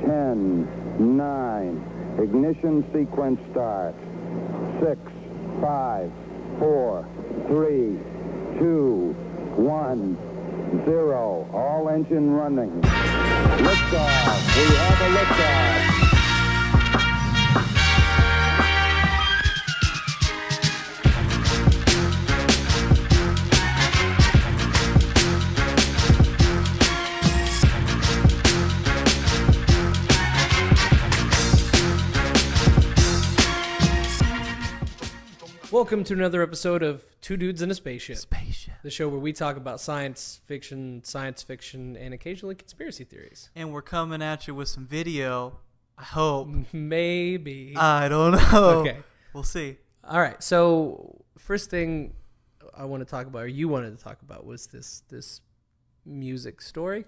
10, 9. Ignition sequence start. 6, 5, 4, 3, 2, 1, 0. All engine running. Liftoff. We have a liftoff. Welcome to another episode of Two Dudes in a Spaceship. The show where we talk about science fiction, and occasionally conspiracy theories. And we're coming at you with some video, I hope. Maybe. I don't know. Okay. We'll see. All right. So first thing I want to talk about, or you wanted to talk about, was this music story.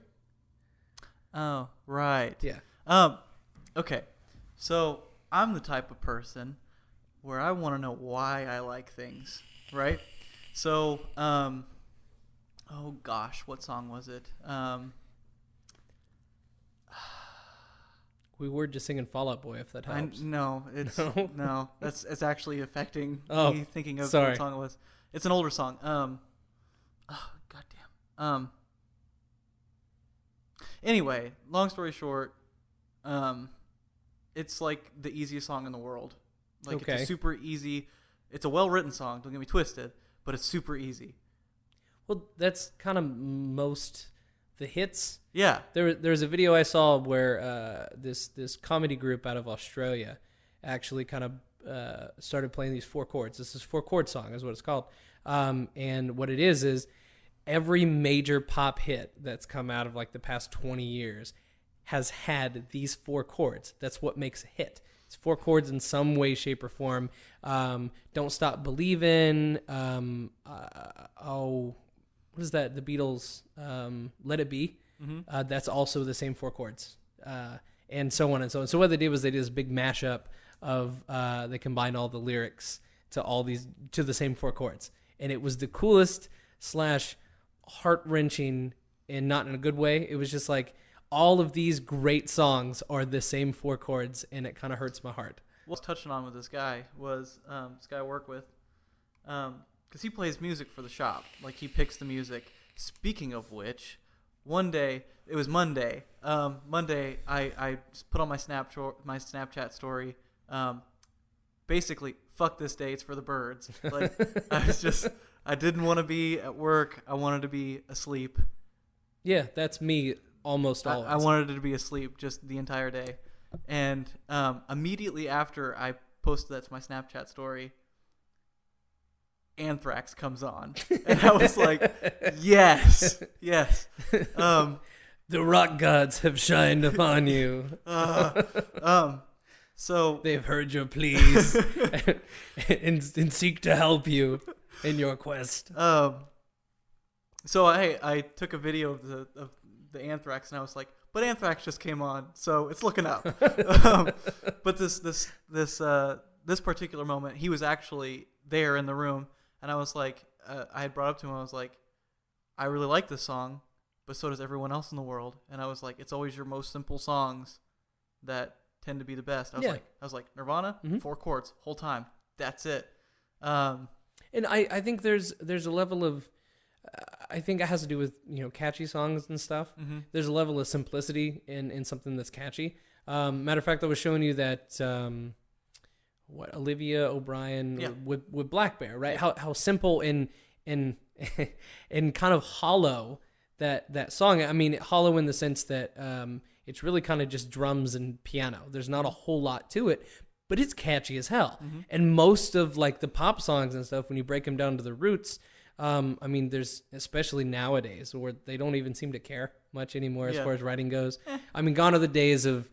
Oh, right. Yeah. Okay. So I'm the type of person where I want to know why I like things, right? So, oh gosh, what song was it? We were just singing Fall Out Boy, if that helps. No, it's no. It's actually affecting me thinking of sorry. what song it was. It's an older song. Oh goddamn. Anyway, long story short, it's like the easiest song in the world. Like, okay. It's a super easy. It's a well-written song. Don't get me twisted, but it's super easy. Well, that's kind of most the hits. Yeah. There's a video I saw where this comedy group out of Australia actually kind of started playing these 4 chords. This is 4-chord song is what it's called. And what it is every major pop hit that's come out of like the past 20 years has had these 4 chords. That's what makes a hit. It's 4 chords in some way, shape, or form. Don't Stop Believin'. What is that? The Beatles, Let It Be. Mm-hmm. That's also the same 4 chords. And so on and so on. So what they did was they did this big mashup of, they combined all the lyrics to the same 4 chords. And it was the coolest / heart-wrenching, and not in a good way. It was just like, all of these great songs are the same 4 chords, and it kind of hurts my heart. What I was touching on with this guy was this guy I work with, because he plays music for the shop. Like, he picks the music. Speaking of which, one day, it was Monday. Monday, I put on my Snapchat story, basically, fuck this day, it's for the birds. Like, I didn't want to be at work. I wanted to be asleep. Yeah, that's me. Almost always. I wanted to be asleep just the entire day. And immediately after I posted that to my Snapchat story, Anthrax comes on. And I was like, yes. The rock gods have shined upon you. So they've heard your pleas and seek to help you in your quest. So I took a video of the Anthrax, and I was like, but Anthrax just came on, so it's looking up. But this particular moment, he was actually there in the room, and I was like, I had brought up to him, I was like, I really like this song, but so does everyone else in the world. And I was like, it's always your most simple songs that tend to be the best. I was like, Nirvana, 4 chords, whole time. That's it. And I think there's a level of, I think it has to do with, catchy songs and stuff. Mm-hmm. There's a level of simplicity in something that's catchy. Matter of fact, I was showing you that Olivia O'Brien with Black Bear, right? How simple and and kind of hollow that song. I mean, hollow in the sense that it's really kind of just drums and piano. There's not a whole lot to it, but it's catchy as hell. Mm-hmm. And most of like the pop songs and stuff, when you break them down to the roots, I mean, there's, especially nowadays, where they don't even seem to care much anymore as far as writing goes. I mean, gone are the days of,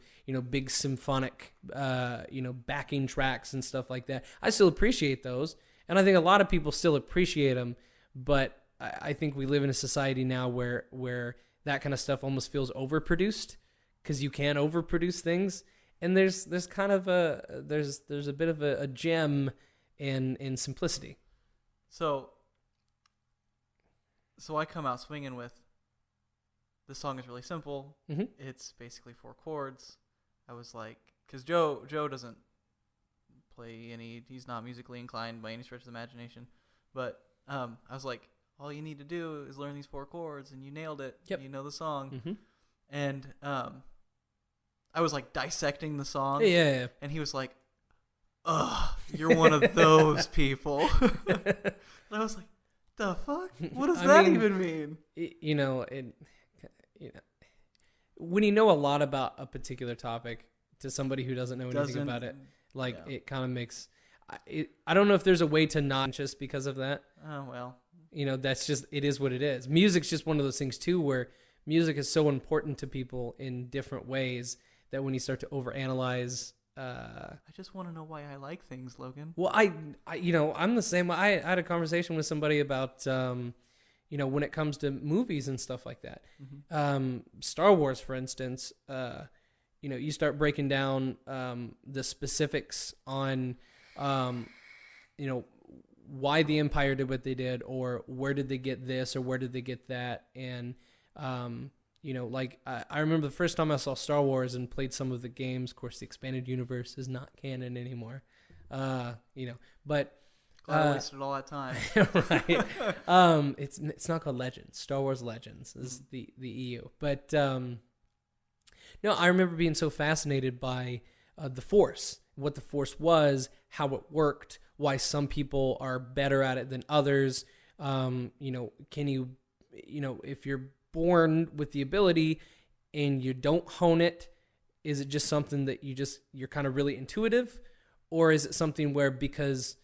big symphonic, backing tracks and stuff like that. I still appreciate those, and I think a lot of people still appreciate them, but I think we live in a society now where that kind of stuff almost feels overproduced, because you can overproduce things, and there's kind of there's a bit of a gem in simplicity. So I come out swinging with, this song is really simple. Mm-hmm. It's basically 4 chords. I was like, because Joe doesn't play any. He's not musically inclined by any stretch of the imagination. But I was like, all you need to do is learn these 4 chords, and you nailed it. Yep. You know the song. Mm-hmm. And I was like dissecting the song. Yeah. And he was like, ugh, you're one of those people. And I was like, the fuck? What does that even mean? You know, when you know a lot about a particular topic to somebody who doesn't know anything about it, like it kind of makes. I don't know if there's a way to not just because of that. Oh well. You know, that's just it is what it is. Music's just one of those things too, where music is so important to people in different ways that when you start to overanalyze. I just want to know why I like things, Logan. Well, I you know, I'm the same. I had a conversation with somebody about, you know, when it comes to movies and stuff like that. Mm-hmm. Star Wars, for instance, you know, you start breaking down the specifics on, you know, why the Empire did what they did, or where did they get this, or where did they get that, and you know, like I remember the first time I saw Star Wars and played some of the games. Of course, the expanded universe is not canon anymore, you know. But glad I wasted all that time. Right? It's not called Legends. Star Wars Legends is the EU. But no, I remember being so fascinated by the Force, what the Force was, how it worked, why some people are better at it than others. You know, you know, if you're born with the ability and you don't hone it, is it just something that you're kind of really intuitive, or is it something where because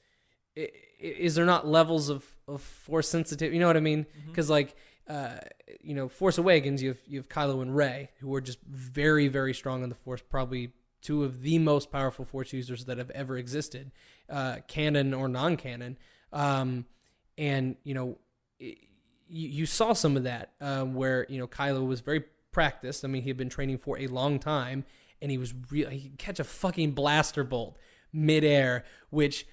is there not levels of Force sensitivity? You know what I mean? Because like you know, Force Awakens, you have Kylo and Rey, who are just very, very strong in the Force, probably 2 of the most powerful Force users that have ever existed, canon or non-canon. And you know, you saw some of that where, you know, Kylo was very practiced. I mean, he had been training for a long time, and he could catch a fucking blaster bolt midair, which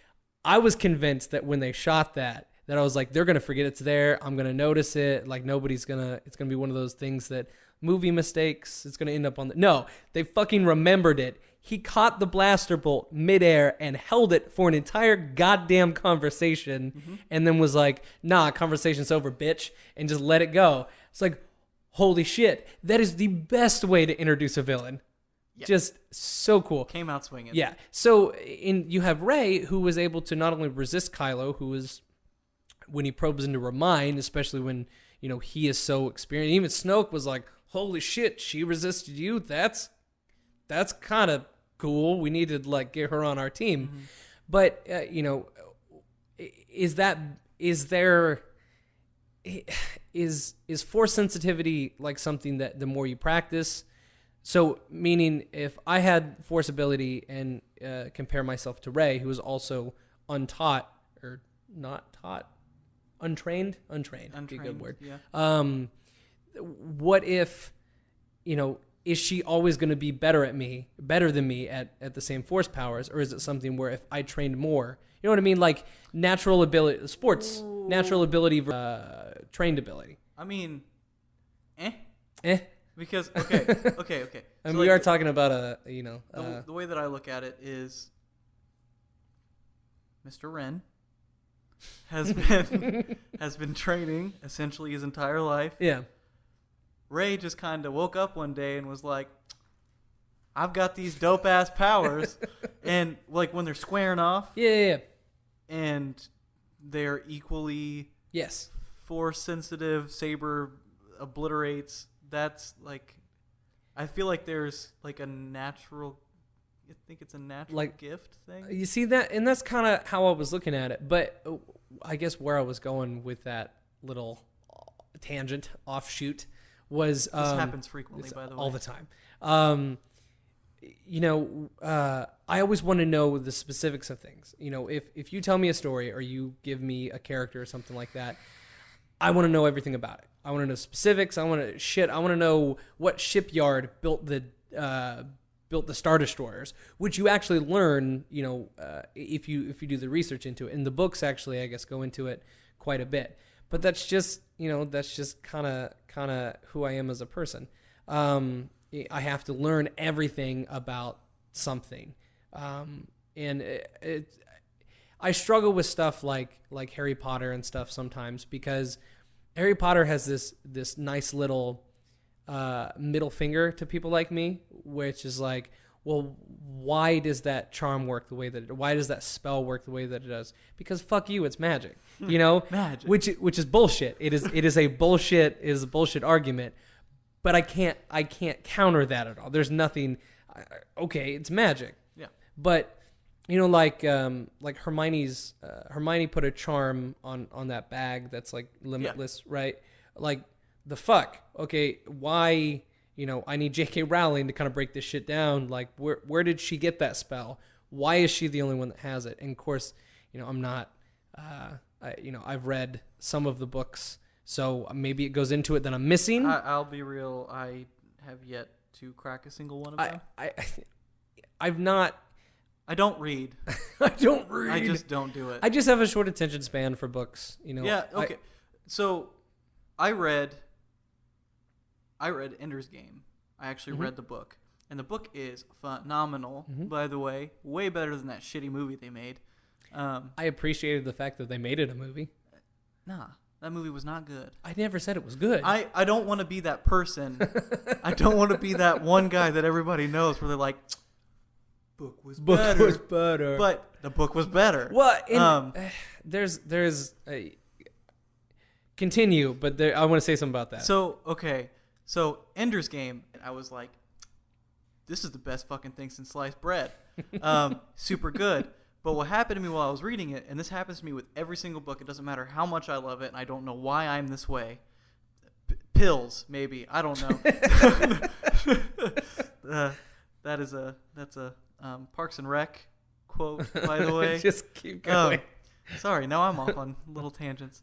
I was convinced that when they shot that I was like, they're going to forget it's there. I'm going to notice it. Like it's going to be one of those things that movie mistakes, it's going to end up on no, they fucking remembered it. He caught the blaster bolt midair and held it for an entire goddamn conversation, and then was like, nah, conversation's over, bitch, and just let it go. It's like, holy shit, that is the best way to introduce a villain. Yeah. Just so cool. Came out swinging. Yeah. So you have Rey, who was able to not only resist Kylo, who was, when he probes into her mind, especially when, you know, he is so experienced. Even Snoke was like, holy shit, she resisted you? That's kind of cool. We need to like get her on our team. But you know, is Force sensitivity like something that the more you practice? So meaning, if I had Force ability and compare myself to Rey, who is also untaught or not taught, untrained, be a good word. Yeah. What if, you know, is she always going to be better than me at the same Force powers? Or is it something where if I trained more, you know what I mean? Like natural ability, sports, ooh, natural ability, trained ability. I mean, Eh. Because, okay. And so we are talking about the way that I look at it is Mr. Wren has been training essentially his entire life. Yeah. Rey just kind of woke up one day and was like, I've got these dope ass powers. And like when they're squaring off. Yeah. And they're equally Force sensitive, saber obliterates. That's like, I feel like there's like a natural, I think it's a natural like, gift thing. You see that? And that's kind of how I was looking at it. But I guess where I was going with that little tangent offshoot was this happens frequently, by the way, all the time. You know, I always want to know the specifics of things. You know, if you tell me a story or you give me a character or something like that, I want to know everything about it. I want to know specifics. I want to know what shipyard built the Star Destroyers, which you actually learn, you know, if you do the research into it. And the books actually, I guess, go into it quite a bit. But that's just, you know, kind of who I am as a person. I have to learn everything about something. And I struggle with stuff like Harry Potter and stuff sometimes, because Harry Potter has this nice little middle finger to people like me, which is like, well, why does that charm work the way that why does that spell work the way that it does? Because fuck you, it's magic, you know, Magic. which is bullshit. It is a bullshit argument, but I can't counter that at all. There's nothing. Okay, it's magic. Yeah. But you know, like Hermione put a charm on that bag that's like limitless, right? Like, the fuck? Okay, why? You know, I need J.K. Rowling to kind of break this shit down. Like, where did she get that spell? Why is she the only one that has it? And of course, you know, I'm not. I've read some of the books, so maybe it goes into it that I'm missing. I'll be real. I have yet to crack a single one of them. I've not. I don't read. I don't read. I just don't do it. I just have a short attention span for books. You know. Yeah. Okay. So, I read Ender's Game. I actually read the book, and the book is phenomenal. By the way, way better than that shitty movie they made. I appreciated the fact that they made it a movie. Nah, that movie was not good. I never said it was good. I don't want to be that person. I don't want to be that one guy that everybody knows where they're like, book was better. But the book was better. Well, there's a continue, but I want to say something about that. So Ender's Game, I was like, this is the best fucking thing since sliced bread. Super good. But what happened to me while I was reading it, and this happens to me with every single book, it doesn't matter how much I love it, and I don't know why I'm this way. Pills, maybe. I don't know. That's a Parks and Rec quote, by the way. Just keep going. Sorry, now I'm off on little tangents.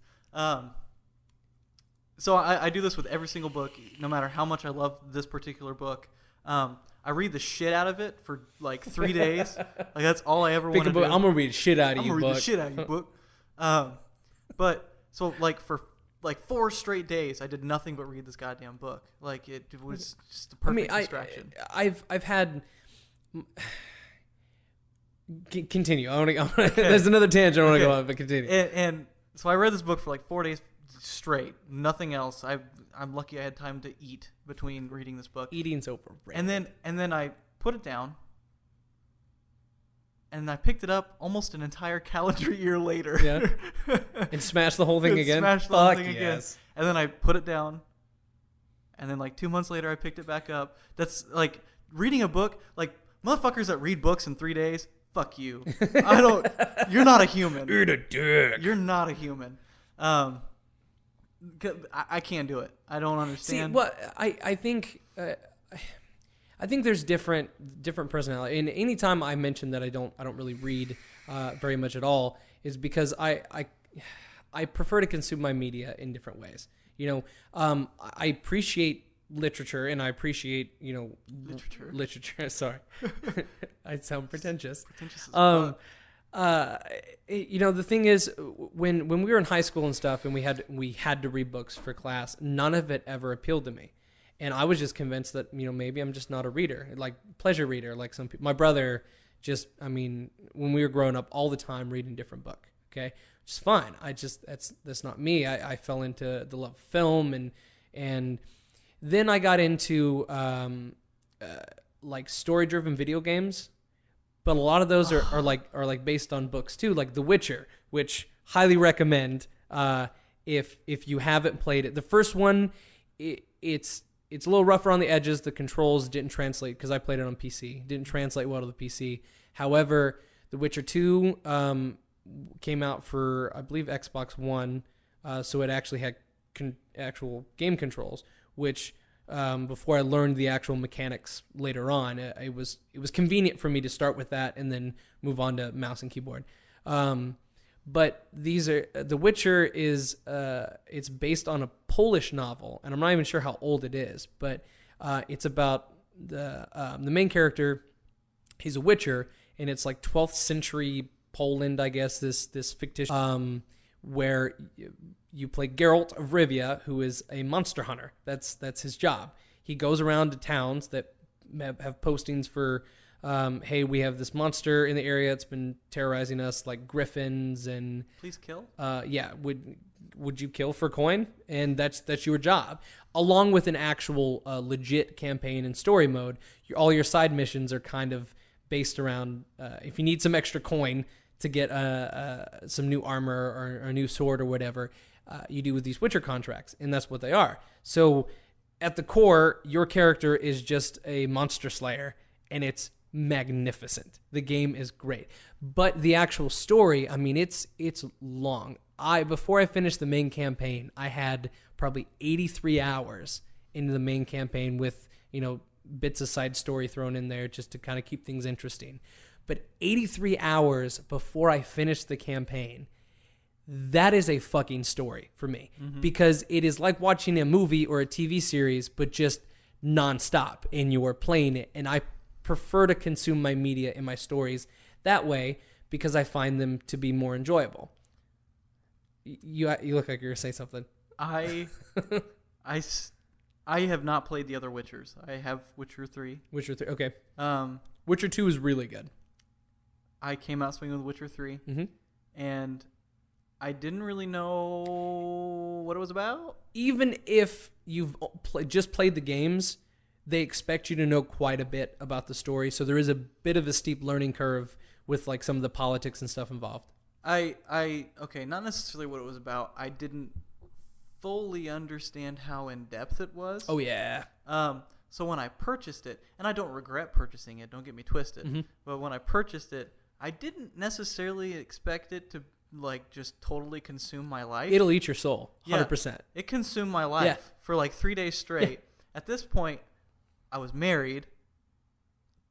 So I do this with every single book, no matter how much I love this particular book. I read the shit out of it for like 3 days. Like, that's all I ever want to do. I'm gonna read the shit out of you, I'm gonna read the shit out of you, book. But so like for like 4 straight days, I did nothing but read this goddamn book. Like, it was just the perfect distraction. I've had. Continue. There's another tangent I want to go on, but continue. And so I read this book for like 4 days straight, nothing else. I'm lucky I had time to eat between reading this book. Eating's overrated. And then I put it down, and I picked it up almost an entire calendar year later. Yeah. And smashed the whole thing again. Smashed the whole thing again. And then I put it down, and then like 2 months later I picked it back up. That's like reading a book. Like, motherfuckers that read books in 3 days, fuck you. You're not a human. You're a dick. You're not a human. I can't do it. I don't understand. See, what I think there's different personality. And anytime I mention that I don't really read very much at all, is because I prefer to consume my media in different ways. You know, I appreciate literature, and I appreciate, you know, literature. Sorry, I sound pretentious. You know, the thing is, when we were in high school and stuff, and we had to read books for class, none of it ever appealed to me, and I was just convinced that, you know, maybe I'm just not a reader, like pleasure reader, like some people. My brother just, I mean, when we were growing up, all the time reading different book, okay, which is fine. That's not me. I fell into the love of film, and then I got into like story-driven video games. But a lot of those are like based on books too, like The Witcher, which highly recommend if you haven't played it. The first one, it's a little rougher on the edges. The controls didn't translate because I played it on PC. Didn't translate well to the PC. However, The Witcher 2 came out for, I believe, Xbox One, so it actually had actual game controls, which. Before I learned the actual mechanics later on, it was convenient for me to start with that and then move on to mouse and keyboard. But these are The Witcher is it's based on a Polish novel, and I'm not even sure how old it is, but it's about the main character. He's a witcher, and it's like 12th century Poland, I guess. This fictitious where you play Geralt of Rivia, who is a monster hunter. That's his job. he goes around to towns that have postings for, hey, we have this monster in the area that's been terrorizing us, like griffins and. Please kill. Yeah, would you kill for coin? And that's your job, along with an actual legit campaign and story mode. All your side missions are kind of based around if you need some extra coin to get some new armor or a new sword or whatever, you do with these Witcher contracts, and that's what they are. So at the core, your character is just a monster slayer, and it's magnificent. The game is great. But the actual story, I mean, it's long. Before I finished the main campaign, I had probably 83 hours into the main campaign with, bits of side story thrown in there just to kind of keep things interesting. But 83 hours before I finished the campaign, that is a fucking story for me. Because it is like watching a movie or a TV series, but just nonstop, and you're playing it. And I prefer to consume my media and my stories that way because I find them to be more enjoyable. You look like you're going to say something. I have not played the other Witchers. I have Witcher 3. Witcher 3, okay. Witcher 2 is really good. I came out swinging with Witcher 3, and I didn't really know what it was about. Even if you've just played the games, they expect you to know quite a bit about the story, so there is a bit of a steep learning curve with like some of the politics and stuff involved. Okay, not necessarily what it was about. I didn't fully understand how in depth it was. Oh yeah. So when I purchased it, and I don't regret purchasing it, don't get me twisted, but when I purchased it, I didn't necessarily expect it to like just totally consume my life. It'll eat your soul, 100%. Yeah, it consumed my life for like 3 days straight. Yeah. At this point, I was married,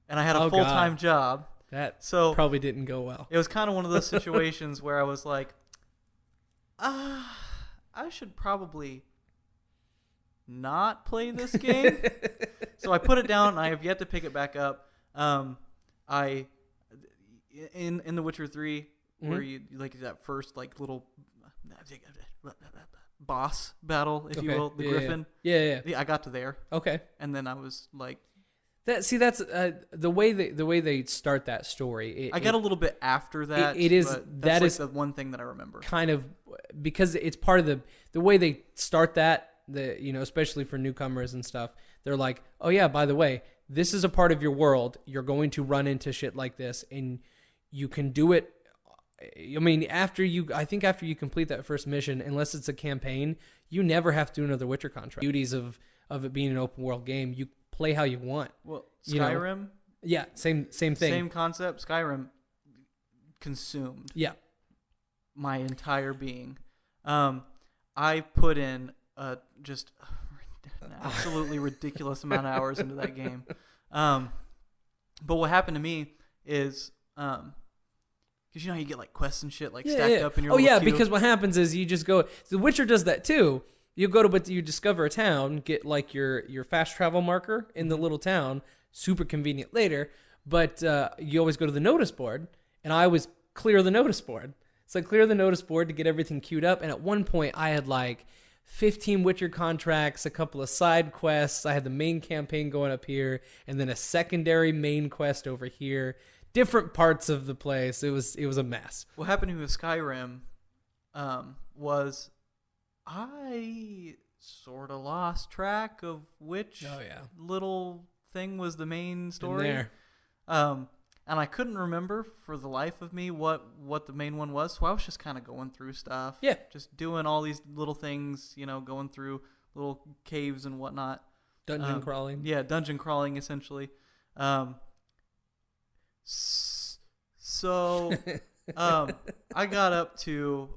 and I had a full-time job. That so probably didn't go well. It was kind of one of those situations where I was like, I should probably not play this game. So I put it down, and I have yet to pick it back up. In The Witcher 3, where you like that first like little boss battle, if you will, the Griffin. Yeah. I got to there. Okay. And then I was like, that's the way they start that story. I get a little bit after that. It is but that that's is like the one thing that I remember. Kind of because it's part of the way they start that. Especially for newcomers and stuff, they're like, oh yeah, by the way, this is a part of your world. You're going to run into shit like this, and you can do it. I mean, after you complete that first mission, unless it's a campaign, you never have to do another Witcher contract. Beauties of it being an open world game, you play how you want. Well, Skyrim, yeah, same thing, same concept. Skyrim consumed, my entire being. I put in just an absolutely ridiculous amount of hours into that game. But what happened to me is, because you know how you get like quests and shit like stacked up in your little queue? Because what happens is you just go. The Witcher does that too. You go to, but you discover a town, get like your fast travel marker in the little town. Super convenient later, but you always go to the notice board, and I always clear the notice board. So I clear the notice board to get everything queued up, and at one point I had like 15 Witcher contracts, a couple of side quests. I had the main campaign going up here, and then a secondary main quest over here. Different parts of the place. It was a mess. What happened to me with Skyrim was I sort of lost track of which little thing was the main story. And I couldn't remember for the life of me what the main one was. So I was just kind of going through stuff. Yeah. Just doing all these little things, going through little caves and whatnot. Dungeon crawling. Yeah, dungeon crawling, essentially. So I got up to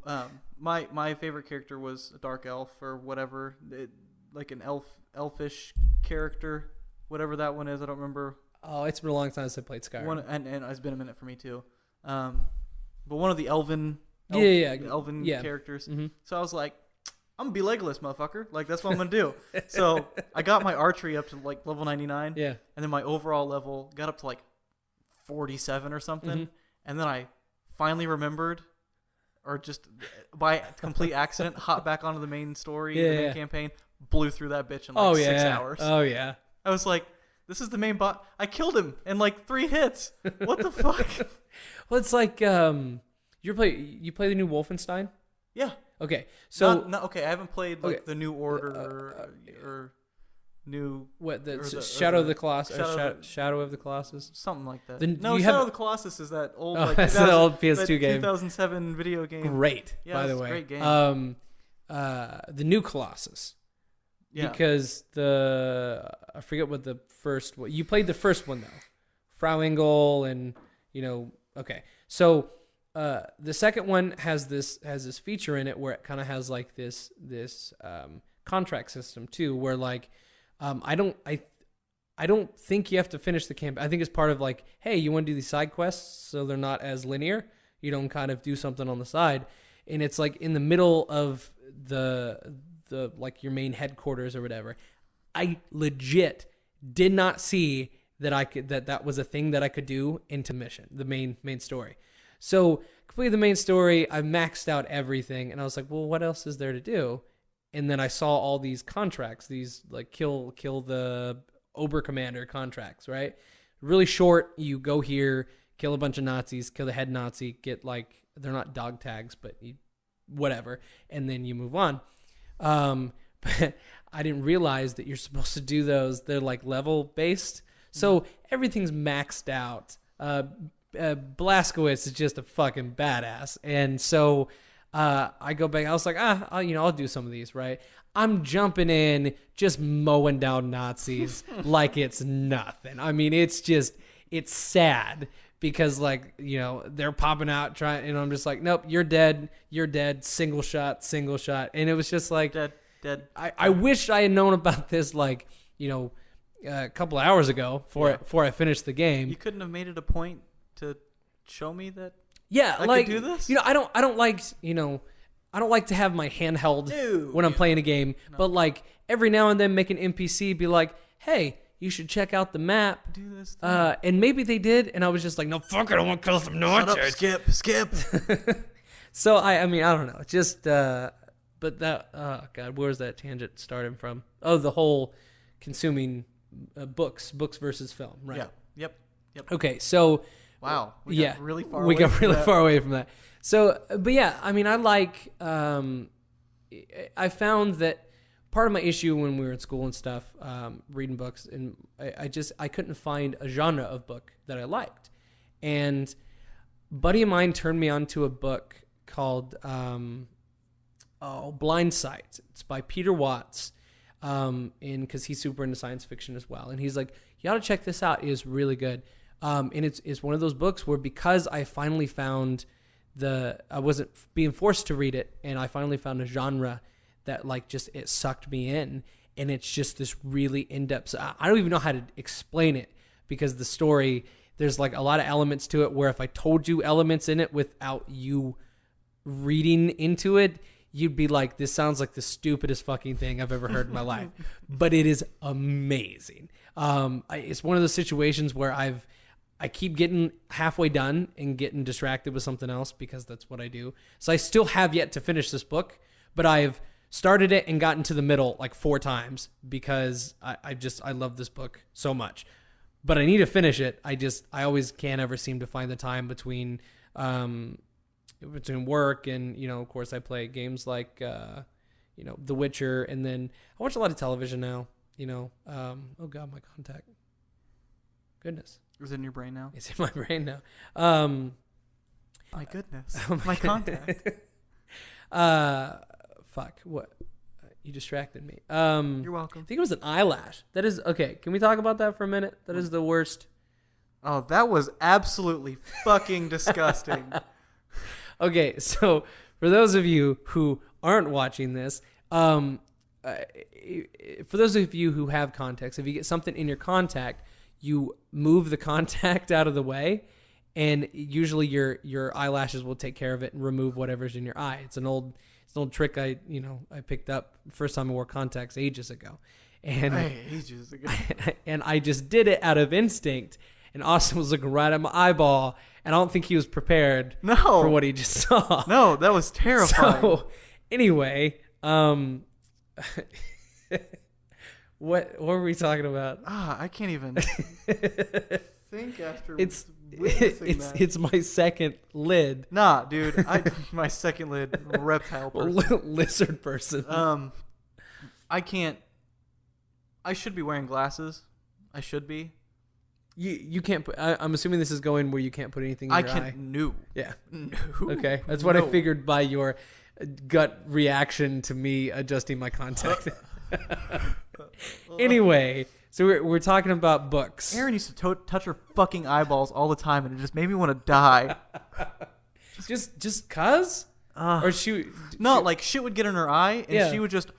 my favorite character was a dark elf or whatever, like an elfish character, whatever that one is. I don't remember. Oh, it's been a long time since I played Skyrim. And it's been a minute for me too. But one of the elven characters. Mm-hmm. So I was like, I'm gonna be Legolas, motherfucker. Like that's what I'm gonna do. So I got my archery up to like level 99. Yeah. And then my overall level got up to like 47 or something. Mm-hmm. And then I finally remembered, or just by complete accident, hop back onto the main story, the main campaign, blew through that bitch in like 6 hours. Oh yeah. I was like, this is the main bot. I killed him in like 3 hits. What the fuck? Well, it's like you play the new Wolfenstein? Yeah. Okay. So okay, I haven't played like the New Order or new Shadow of the Colossus, Shadow of the Colossus, something like that. Shadow of the Colossus is that old that's the old PS2 game, 2007 video game. Great, yeah, by the way. Great game. The new Colossus. Yeah. Because I forget what the first one. You played the first one though, Frau Engel, and okay. So the second one has this feature in it where it kind of has like this contract system too, where like I don't think you have to finish the campaign. I think it's part of like, hey, you want to do these side quests so they're not as linear. You don't kind of do something on the side, and it's like in the middle of the like your main headquarters or whatever. I legit did not see that was a thing that I could do into mission, the main story. So completed the main story, I maxed out everything, and I was like, well, what else is there to do? And then I saw all these contracts, these like kill the Oberkommander contracts, right? Really short, you go here, kill a bunch of Nazis, kill the head Nazi, get like, they're not dog tags, but whatever, and then you move on. But I didn't realize that you're supposed to do those. They're like level based. So everything's maxed out. Blazkowicz is just a fucking badass. And so, I go back, I was like, I'll do some of these, right? I'm jumping in, just mowing down Nazis like it's nothing. I mean, it's sad because like, they're popping out trying, and I'm just like, nope, you're dead, single shot. And it was just like, dead. I wish I had known about this like, a couple of hours ago before I finished the game. You couldn't have made it a point to show me that. Yeah, I like, could do this? I don't like to have my hand held when I'm playing a game, but like every now and then make an NPC be like, hey, you should check out the map. Do this thing. And maybe they did, and I was just like, no, fuck it, I want to kill some Nazis. Skip. So I mean, I don't know. Just, but that, oh God, where was that tangent starting from? Oh, the whole consuming books versus film, right? Yeah. Yep. Okay, so. Wow. We got really far away from that. So, but yeah, I mean, I like, I found that part of my issue when we were in school and stuff, reading books, and I couldn't find a genre of book that I liked. And a buddy of mine turned me on to a book called, Blind Sight. It's by Peter Watts. Cause he's super into science fiction as well. And he's like, you ought to check this out. It is really good. And it's one of those books where, because I finally found I wasn't being forced to read it, and I finally found a genre that like just it sucked me in, and it's just this really in-depth. I don't even know how to explain it, because the story, there's like a lot of elements to it where if I told you elements in it without you reading into it, you'd be like, this sounds like the stupidest fucking thing I've ever heard in my life. But it is amazing. It's one of those situations where I keep getting halfway done and getting distracted with something else, because that's what I do. So I still have yet to finish this book, but I've started it and gotten to the middle like 4 times because I love this book so much. But I need to finish it. I always can't ever seem to find the time between work and, of course I play games like, The Witcher, and then I watch a lot of television now, oh God, my contact. Goodness. Is it in your brain now? It's in my brain now. My goodness. My contact. Fuck. What? You distracted me. You're welcome. I think it was an eyelash. That is, okay, can we talk about that for a minute? That is the worst. Oh, that was absolutely fucking disgusting. Okay, so for those of you who aren't watching this, for those of you who have contacts, if you get something in your contact, you move the contact out of the way, and usually your eyelashes will take care of it and remove whatever's in your eye. It's an old trick I picked up first time I wore contacts ages ago. And and I just did it out of instinct, and Austin was looking right at my eyeball, and I don't think he was prepared for what he just saw. No, that was terrifying. So anyway, What were we talking about? I can't even think after It's witnessing that. it's my second lid. Nah, dude. My second lid, reptile person. Lizard person. I can't. I should be wearing glasses. I should be. You can't put. I'm assuming this is going where you can't put anything in I your eye. can't. No. Yeah. No. Okay, that's what I No. figured by your gut reaction to me adjusting my contact. Anyway, so we're talking about books. Aaron used to touch her fucking eyeballs all the time, and it just made me want to die. just cause, or she No, like shit would get in her eye, and she would just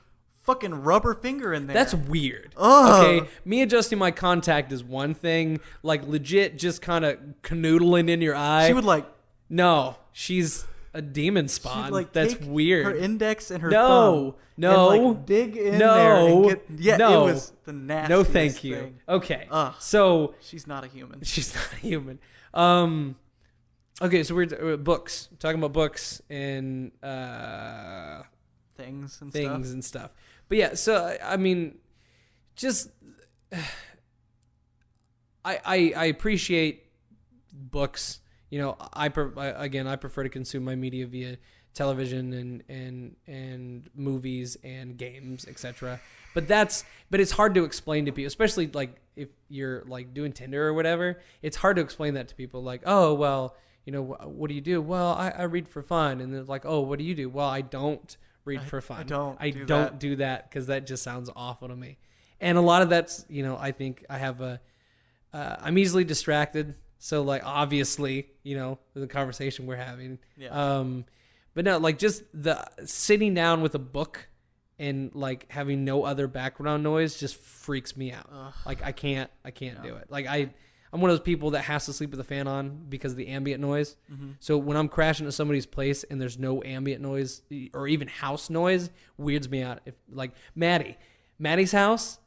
fucking rub her finger in there. That's weird. Ugh. Okay, me adjusting my contact is one thing. Like legit, just kind of canoodling in your eye. She would like. No, she's a demon spawn. She'd like That's take weird. Her index and her No, thumb no, and like dig in no, there and get. Yeah, no. it was the nastiest No, thank you. thing. Okay, Ugh. so She's not a human. she's not a human. Okay, so we're books. Talking about books and Things and things stuff. and stuff. But yeah, so I mean, just I appreciate books. You know, I prefer to consume my media via television and movies and games, etc. But it's hard to explain to people, especially like if you're like doing Tinder or whatever. It's hard to explain that to people. Like, oh well, you know, what do you do? Well, I read for fun. And they're like, oh, what do you do? Well, I don't read for fun. I don't do that because that just sounds awful to me. And a lot of that's, you know, I think I have I'm easily distracted. So like, obviously, you know, the conversation we're having, Yeah. But no, like just the sitting down with a book and like having no other background noise just freaks me out. Ugh. Like I can't do it. Like I'm one of those people that has to sleep with the fan on because of the ambient noise. Mm-hmm. So when I'm crashing at somebody's place and there's no ambient noise or even house noise, weirds me out. If like Maddie's house,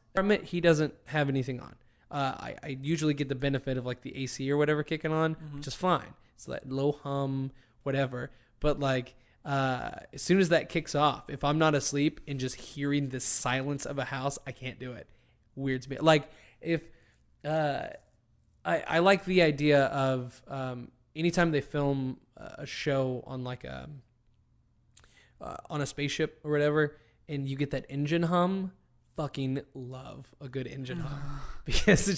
he doesn't have anything on. I usually get the benefit of like the AC or whatever kicking on, which is fine. It's that low hum, whatever. But like as soon as that kicks off, if I'm not asleep and just hearing the silence of a house, I can't do it. Weirds me. Like if I like the idea of anytime they film a show on like on a spaceship or whatever, and you get that engine hum. Fucking love a good engine hum because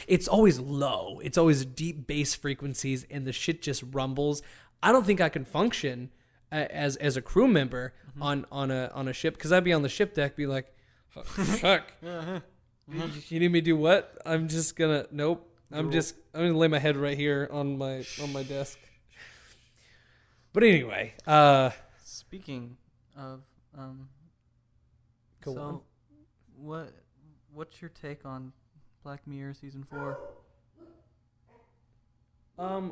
it's always low. It's always deep bass frequencies and the shit just rumbles. I don't think I can function as a crew member on a ship because I'd be on the ship deck, be like, fuck, you need me to do what? I'm just gonna nope. I'm gonna lay my head right here on my desk. But anyway, Speaking of go on. What's your take on Black Mirror season 4?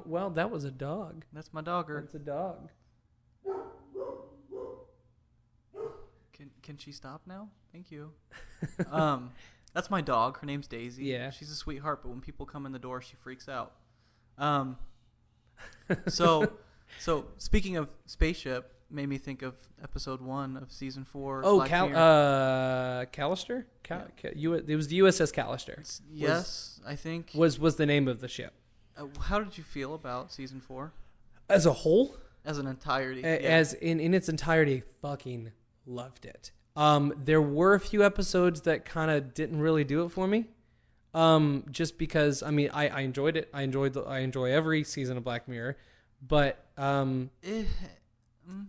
Well, that was a dog. That's my dogger. That's a dog. Can she stop now? Thank you. That's my dog. Her name's Daisy. Yeah. She's a sweetheart, but when people come in the door, she freaks out. So speaking of Spaceship, made me think of episode 1 of season 4. Oh, Black Mirror. Callister? It was the USS Callister. Yes, I think. Was the name of the ship. How did you feel about season 4 As a whole? as an entirety? As in its entirety, fucking loved it. There were a few episodes that kind of didn't really do it for me. Just because, I mean, I enjoyed it. I enjoy every season of Black Mirror. But,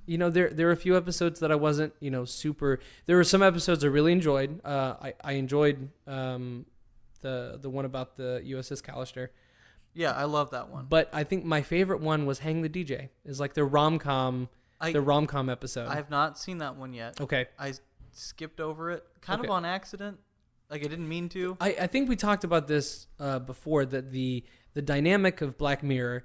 you know, there are a few episodes that I wasn't, you know, super. There were some episodes I really enjoyed. I enjoyed the one about the USS Callister. Yeah, I love that one. But I think my favorite one was Hang the DJ. Is like their rom-com episode. I have not seen that one yet. Okay. I skipped over it, kind of on accident. Like I didn't mean to. I think we talked about this before, that the dynamic of Black Mirror.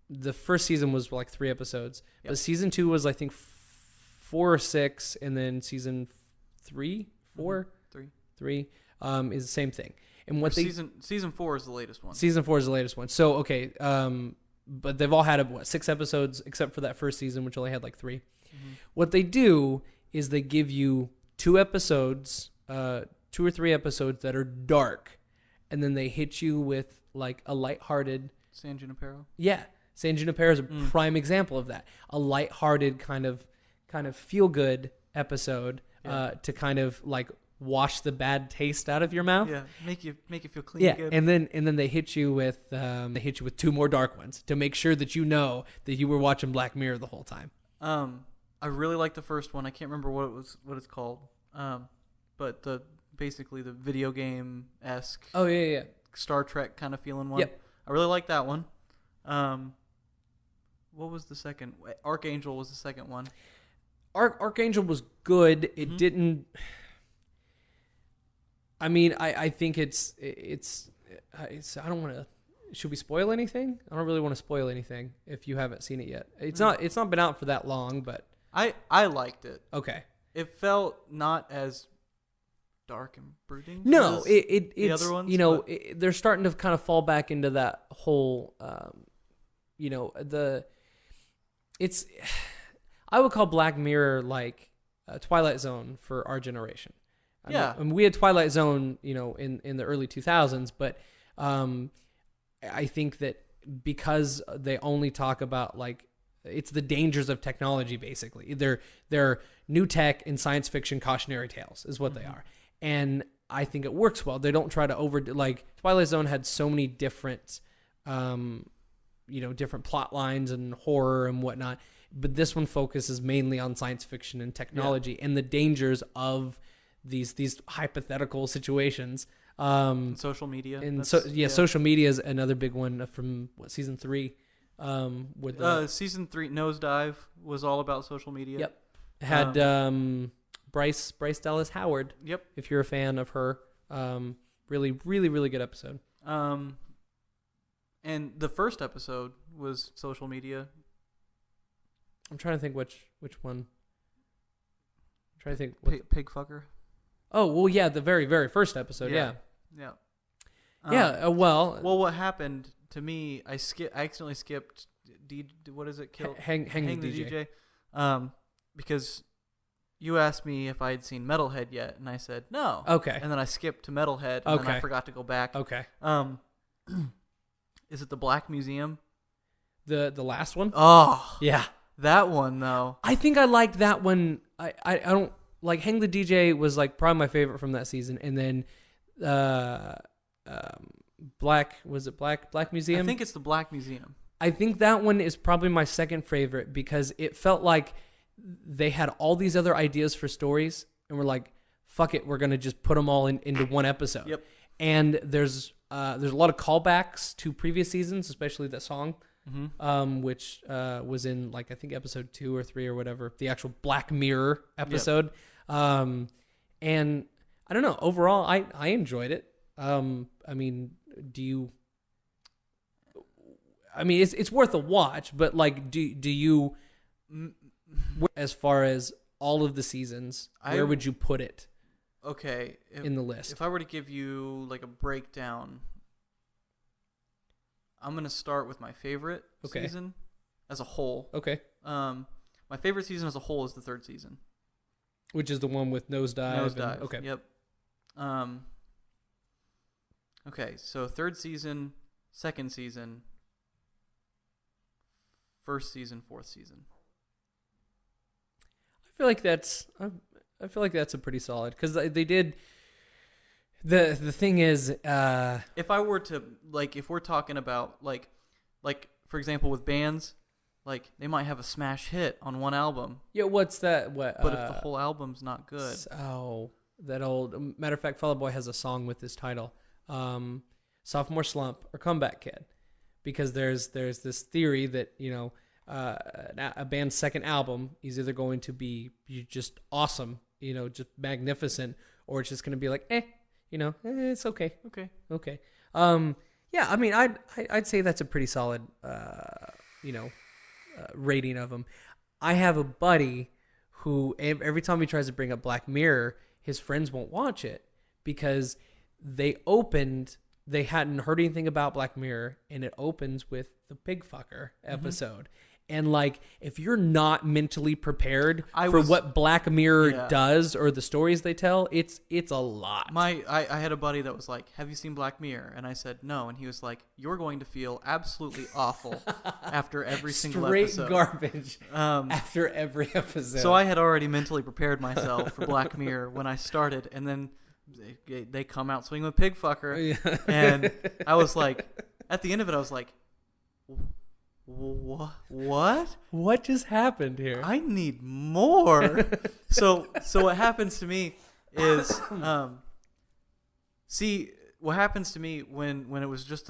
The first season was like 3 episodes, but season 2 was I think 4 or 6, and then season 3 is the same thing. And what season 4 is the latest one. Season 4 is the latest one. So okay, but they've all had 6 episodes except for that first season, which only had like 3. What they do is they give you 2 episodes, 2 or 3 episodes that are dark, and then they hit you with like a lighthearted San Junipero. Yeah, San Junipero is a prime example of that. A lighthearted kind of feel good episode to kind of like wash the bad taste out of your mouth. Yeah, make you feel clean. Yeah, Good. and then they hit you with 2 more dark ones to make sure that you know that you were watching Black Mirror the whole time. I really like the first one. I can't remember what it's called. But basically the video game esque. Oh yeah. Star Trek kind of feeling one. Yep. I really like that one. What was the second? Archangel was the second one. Archangel was good. It didn't. I mean, I think it's. I don't want to. Should we spoil anything? I don't really want to spoil anything if you haven't seen it yet. It's not been out for that long, but I liked it. Okay. It felt not as dark and brooding. No, as it's the other ones. They're starting to kind of fall back into that whole, I would call Black Mirror like Twilight Zone for our generation. I mean, we had Twilight Zone, in the early 2000s, but I think that because they only talk about like it's the dangers of technology, basically. They're new tech and science fiction cautionary tales is what they are. And I think it works well. They don't try to like Twilight Zone had so many different, different plot lines and horror and whatnot. But this one focuses mainly on science fiction and technology and the dangers of these hypothetical situations. Social media. And social media is another big one from season 3. Season 3 Nosedive was all about social media. Yep. It had Bryce Dallas Howard. Yep. If you're a fan of her, really, really, really good episode. And the first episode was social media. I'm trying to think which one. I'm trying to think. Pig fucker. Oh well, yeah, the very, very first episode. Yeah. Well, what happened to me? I accidentally skipped. What is it? Hang the DJ. Because you asked me if I had seen Metalhead yet, and I said no. Okay. And then I skipped to Metalhead, and then I forgot to go back. Okay. Is it the Black Museum? The last one? Oh. Yeah. That one though. I think I liked that one. I don't like Hang the DJ was like probably my favorite from that season, and then Black Museum? I think it's the Black Museum. I think that one is probably my second favorite because it felt like they had all these other ideas for stories and we're like, fuck it, we're gonna just put them all into one episode. Yep. And there's a lot of callbacks to previous seasons, especially that song, which was in like I think episode 2 or 3 or whatever, the actual Black Mirror episode. Yep. And I don't know. Overall, I enjoyed it. I mean, it's worth a watch, but like, do you, as far as all of the seasons, where would you put it? Okay. In the list. If I were to give you like a breakdown, I'm going to start with my favorite season as a whole. Okay. My favorite season as a whole is the 3rd season. Which is the one with Nosedive. Nosedive. Okay. Yep. Okay, so 3rd season, 2nd season, 1st season, 4th season. I feel like that's a pretty solid because they did. The thing is, if I were to if we're talking about like for example with bands, like they might have a smash hit on one album. Yeah, what's that? But if the whole album's not good, that old matter of fact, Fall Out Boy has a song with this title. Sophomore Slump or Comeback Kid, because there's this theory that a band's second album is either going to be just awesome, just magnificent, or it's just going to be like it's okay. Yeah, I mean I'd say that's a pretty solid rating of them. I have a buddy who every time he tries to bring up Black Mirror, his friends won't watch it because they hadn't heard anything about Black Mirror, and it opens with the pig fucker episode. And like, if you're not mentally prepared for was- what Black Mirror Yeah. does or the stories they tell, it's a lot. I had a buddy that was like, "Have you seen Black Mirror?" And I said, "No." And he was like, "You're going to feel absolutely awful after every single Straight episode." garbage after every episode. So I had already mentally prepared myself for Black Mirror when I started, and then they come out swinging with pig fucker, Yeah. and I was like, at the end of it, I was like, what? What just happened here? I need more. So what happens to me is, see, what happens to me when it was just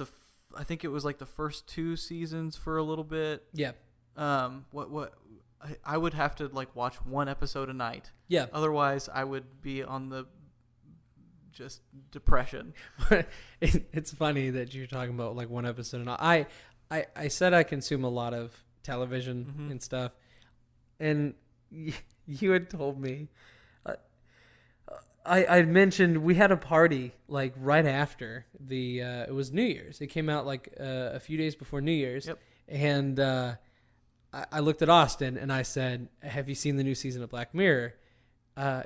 I think it was like the first 2 seasons for a little bit. Yeah. I would have to like watch 1 episode a night. Yeah. Otherwise, I would be on the just depression. It's funny that you're talking about like 1 episode. And I said I consume a lot of television and stuff, and you had told me. I mentioned we had a party like right after it was New Year's. It came out like a few days before New Year's. Yep. And I looked at Austin and I said, "Have you seen the new season of Black Mirror?"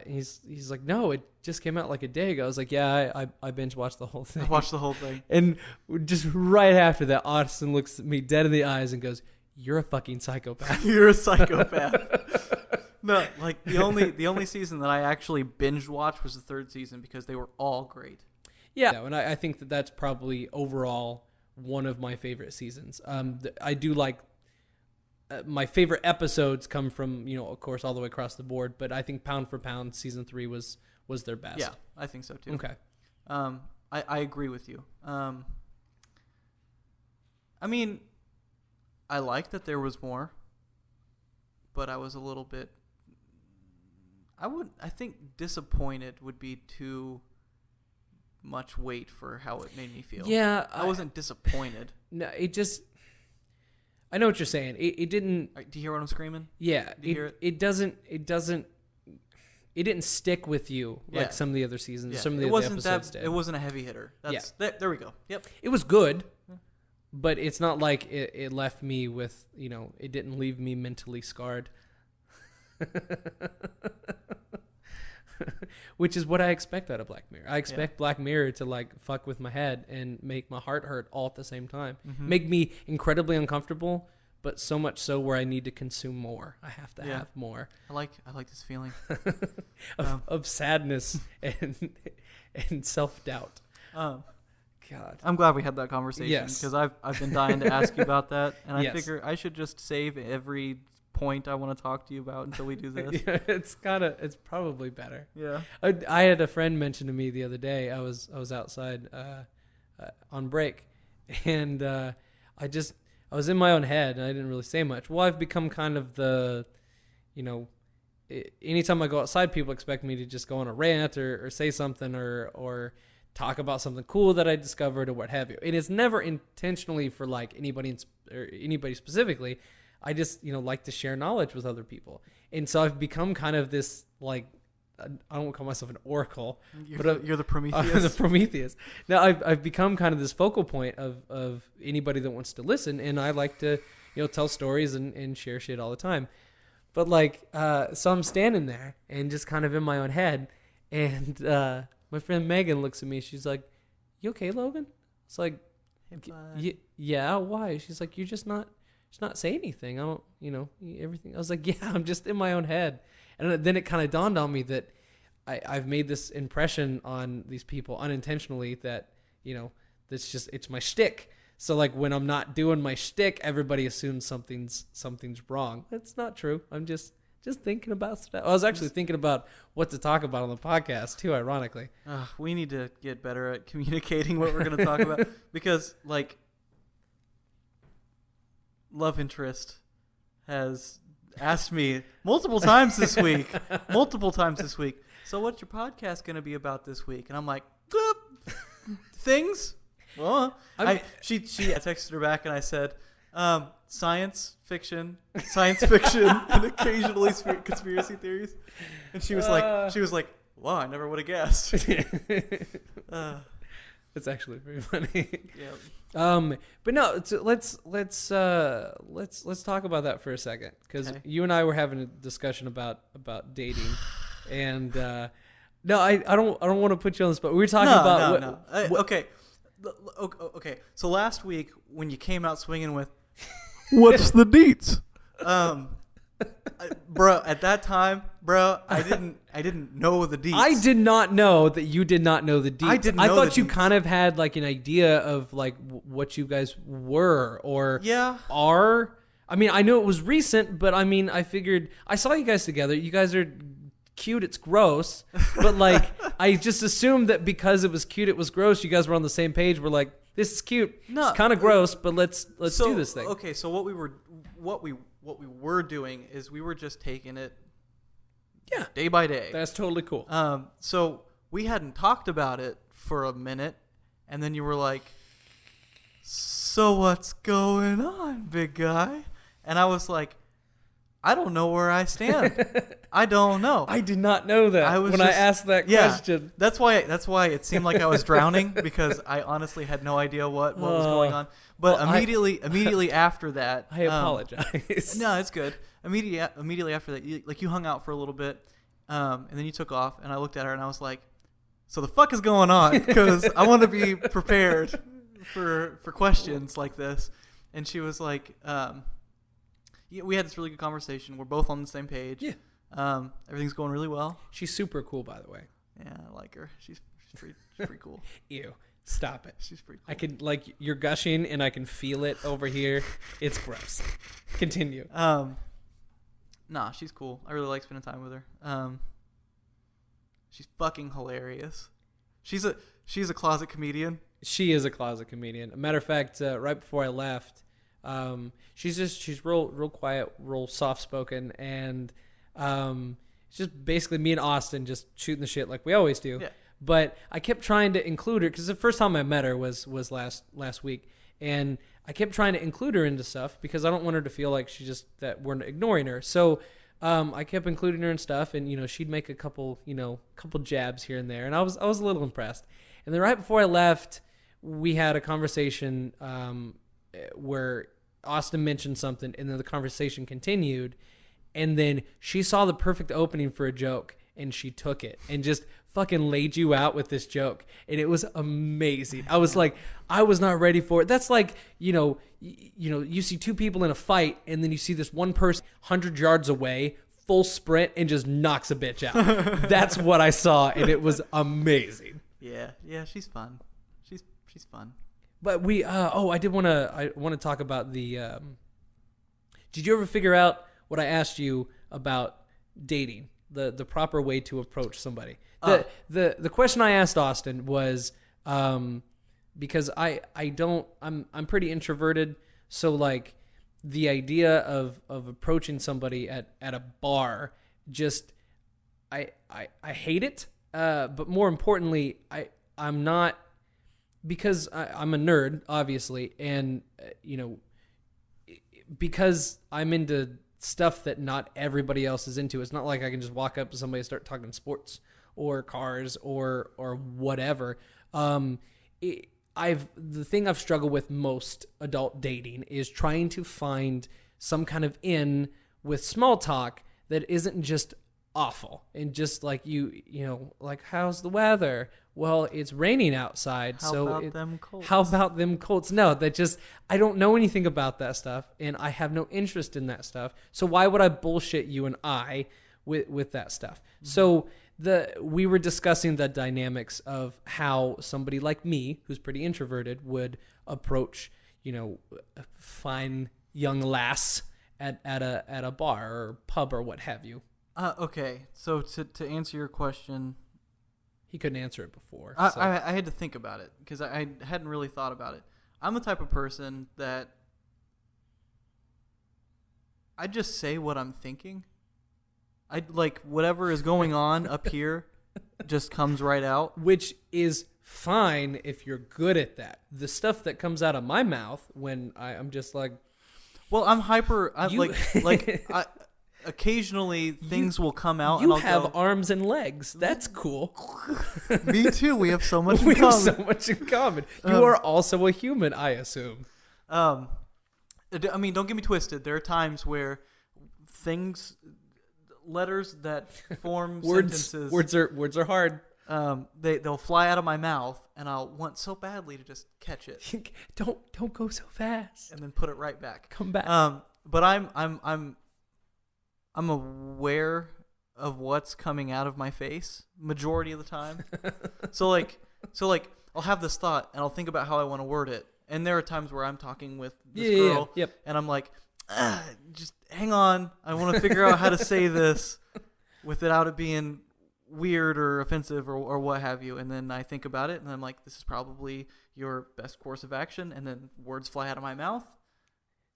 He's like, "No, it just came out like a day ago." I was like, "Yeah, I binge watched the whole thing." I watched the whole thing. And just right after that, Austin looks at me dead in the eyes and goes, "You're a fucking psychopath." You're a psychopath. No, like the only season that I actually binge watched was the 3rd season because they were all great. Yeah, and I think that's probably overall one of my favorite seasons. I do like my favorite episodes come from, of course, all the way across the board, but I think pound for pound, season 3 was their best. Yeah, I think so too. Okay. I agree with you. I mean, I like that there was more, but I was a little bit. I think disappointed would be too much weight for how it made me feel. Yeah, I wasn't disappointed. No, it just. I know what you're saying. It didn't. Do you hear what I'm screaming? Yeah, Do you hear it? It doesn't. It didn't stick with you like Yeah. some of the other seasons. Yeah. Some of the it other wasn't episodes that. did. It wasn't a heavy hitter. That's there we go. Yep. It was good, but it's not like it left me with, it didn't leave me mentally scarred. Which is what I expect out of Black Mirror. I expect Black Mirror to like fuck with my head and make my heart hurt all at the same time. Make me incredibly uncomfortable, but so much so where I need to consume more. I have to have more. I like this feeling of sadness and self-doubt. God. I'm glad we had that conversation because I've been dying to ask you about that, and I figure I should just save every point I want to talk to you about until we do this. Yeah, it's probably better. Yeah. I had a friend mention to me the other day. I was outside on break, and I was in my own head, and I didn't really say much. Well, I've become kind of the, anytime I go outside, people expect me to just go on a rant or say something or talk about something cool that I discovered or what have you. And it's never intentionally for like anybody specifically. I just, like to share knowledge with other people. And so I've become kind of this, like, I don't call myself an oracle. You're the Prometheus. The Prometheus. Now I've become kind of this focal point of anybody that wants to listen. And I like to, tell stories and share shit all the time. But like, so I'm standing there and just kind of in my own head. And my friend Megan looks at me. She's like, "You okay, Logan?" It's like, yeah, why? She's like, "You're just not say anything. I don't, everything." I was like, "Yeah, I'm just in my own head." And then it kind of dawned on me that I've made this impression on these people unintentionally that, it's my shtick. So like when I'm not doing my shtick, everybody assumes something's wrong. That's not true. I'm just thinking about stuff. I was actually thinking about what to talk about on the podcast too, ironically. We need to get better at communicating what we're going to talk about because like love interest has asked me multiple times this week. So what's your podcast going to be about this week? And I'm like, things. Well, I texted her back and I said, science fiction, and occasionally conspiracy theories. And she was like, wow, I never would have guessed. It's actually very funny. Yeah. But no, let's talk about that for a second, because Okay. you and I were having a discussion about dating, and no, I don't want to put you on the spot. We were talking about Okay. Okay. So last week when you came out swinging with, what's the deets? Bro, at that time, I didn't know the deets. I did not know that you did not know the deets. I didn't I know thought the you deets. kind of had like an idea of like what you guys were or Yeah. are. I mean, I knew it was recent, but I mean, I figured I saw you guys together. You guys are cute. It's gross, but like I just assumed that because it was cute, it was gross. You guys were on the same page. We're like, this is cute. No, it's kind of gross, but let's do this thing. Okay, so what we were doing is we were just taking it day by day. That's totally cool. So we hadn't talked about it for a minute, and then you were like, so what's going on, big guy? And I was like, I don't know where I stand. I don't know. I did not know that I asked that question. That's why it seemed like I was drowning, because I honestly had no idea what was going on. But well, immediately after that, I apologize. no, it's good. Immediately after that, you hung out for a little bit, and then you took off. And I looked at her and I was like, "So the fuck is going on?" Because I want to be prepared for questions like this. And she was like, we had this really good conversation. We're both on the same page. Yeah. Everything's going really well. She's super cool, by the way. Yeah, I like her. She's pretty cool. Ew. Stop it. She's pretty cool. I can, like, you're gushing and I can feel it over here. It's gross. Continue. Nah, she's cool. I really like spending time with her. She's fucking hilarious. She's a closet comedian. She is a closet comedian. A matter of fact, right before I left, she's real quiet, real soft spoken, and it's just basically me and Austin just shooting the shit like we always do. Yeah. But I kept trying to include her because the first time I met her was last week, and I kept trying to include her into stuff because I don't want her to feel like that we're ignoring her. So I kept including her in stuff, and she'd make a couple jabs here and there, and I was a little impressed. And then right before I left, we had a conversation where Austin mentioned something, and then the conversation continued, and then she saw the perfect opening for a joke, and she took it and just fucking laid you out with this joke, and it was amazing. I was like, I was not ready for it. That's like, you see two people in a fight, and then you see this one person 100 yards away, full sprint, and just knocks a bitch out. That's what I saw, and it was amazing. Yeah, she's fun. She's fun. But I want to talk about the. Did you ever figure out what I asked you about dating? The proper way to approach somebody. The question I asked Austin was because I'm pretty introverted, so like the idea of approaching somebody at a bar, just I hate it. But more importantly, I'm not, because I'm a nerd, obviously, and because I'm into stuff that not everybody else is into. It's not like I can just walk up to somebody and start talking sports or cars or whatever. The thing I've struggled with most adult dating is trying to find some kind of in with small talk that isn't just awful and just like like, how's the weather? Well, it's raining outside. How about them Colts? How about them Colts? No, I don't know anything about that stuff, and I have no interest in that stuff. So why would I bullshit you and I with that stuff? Mm-hmm. So we were discussing the dynamics of how somebody like me, who's pretty introverted, would approach, a fine young lass at a bar or pub or what have you. Okay, so to answer your question, he couldn't answer it before. I had to think about it because I hadn't really thought about it. I'm the type of person that I just say what I'm thinking. I like whatever is going on up here just comes right out. Which is fine if you're good at that. The stuff that comes out of my mouth when I'm just like, well, I'm hyper. occasionally things will come out. You and have I'll go, arms and legs. That's cool. me too. We have so much We in have common. so much in common. You are also a human, I assume. I mean, don't get me twisted. There are times where letters that form sentences, words are hard. they'll fly out of my mouth, and I'll want so badly to just catch it Don't go so fast. and then put it right back. Come back. But I'm aware of what's coming out of my face majority of the time. so like I'll have this thought and I'll think about how I want to word it. And there are times where I'm talking with this girl and I'm like, just hang on. I want to figure out how to say this without it being weird or offensive or what have you. And then I think about it and I'm like, this is probably your best course of action. And then words fly out of my mouth.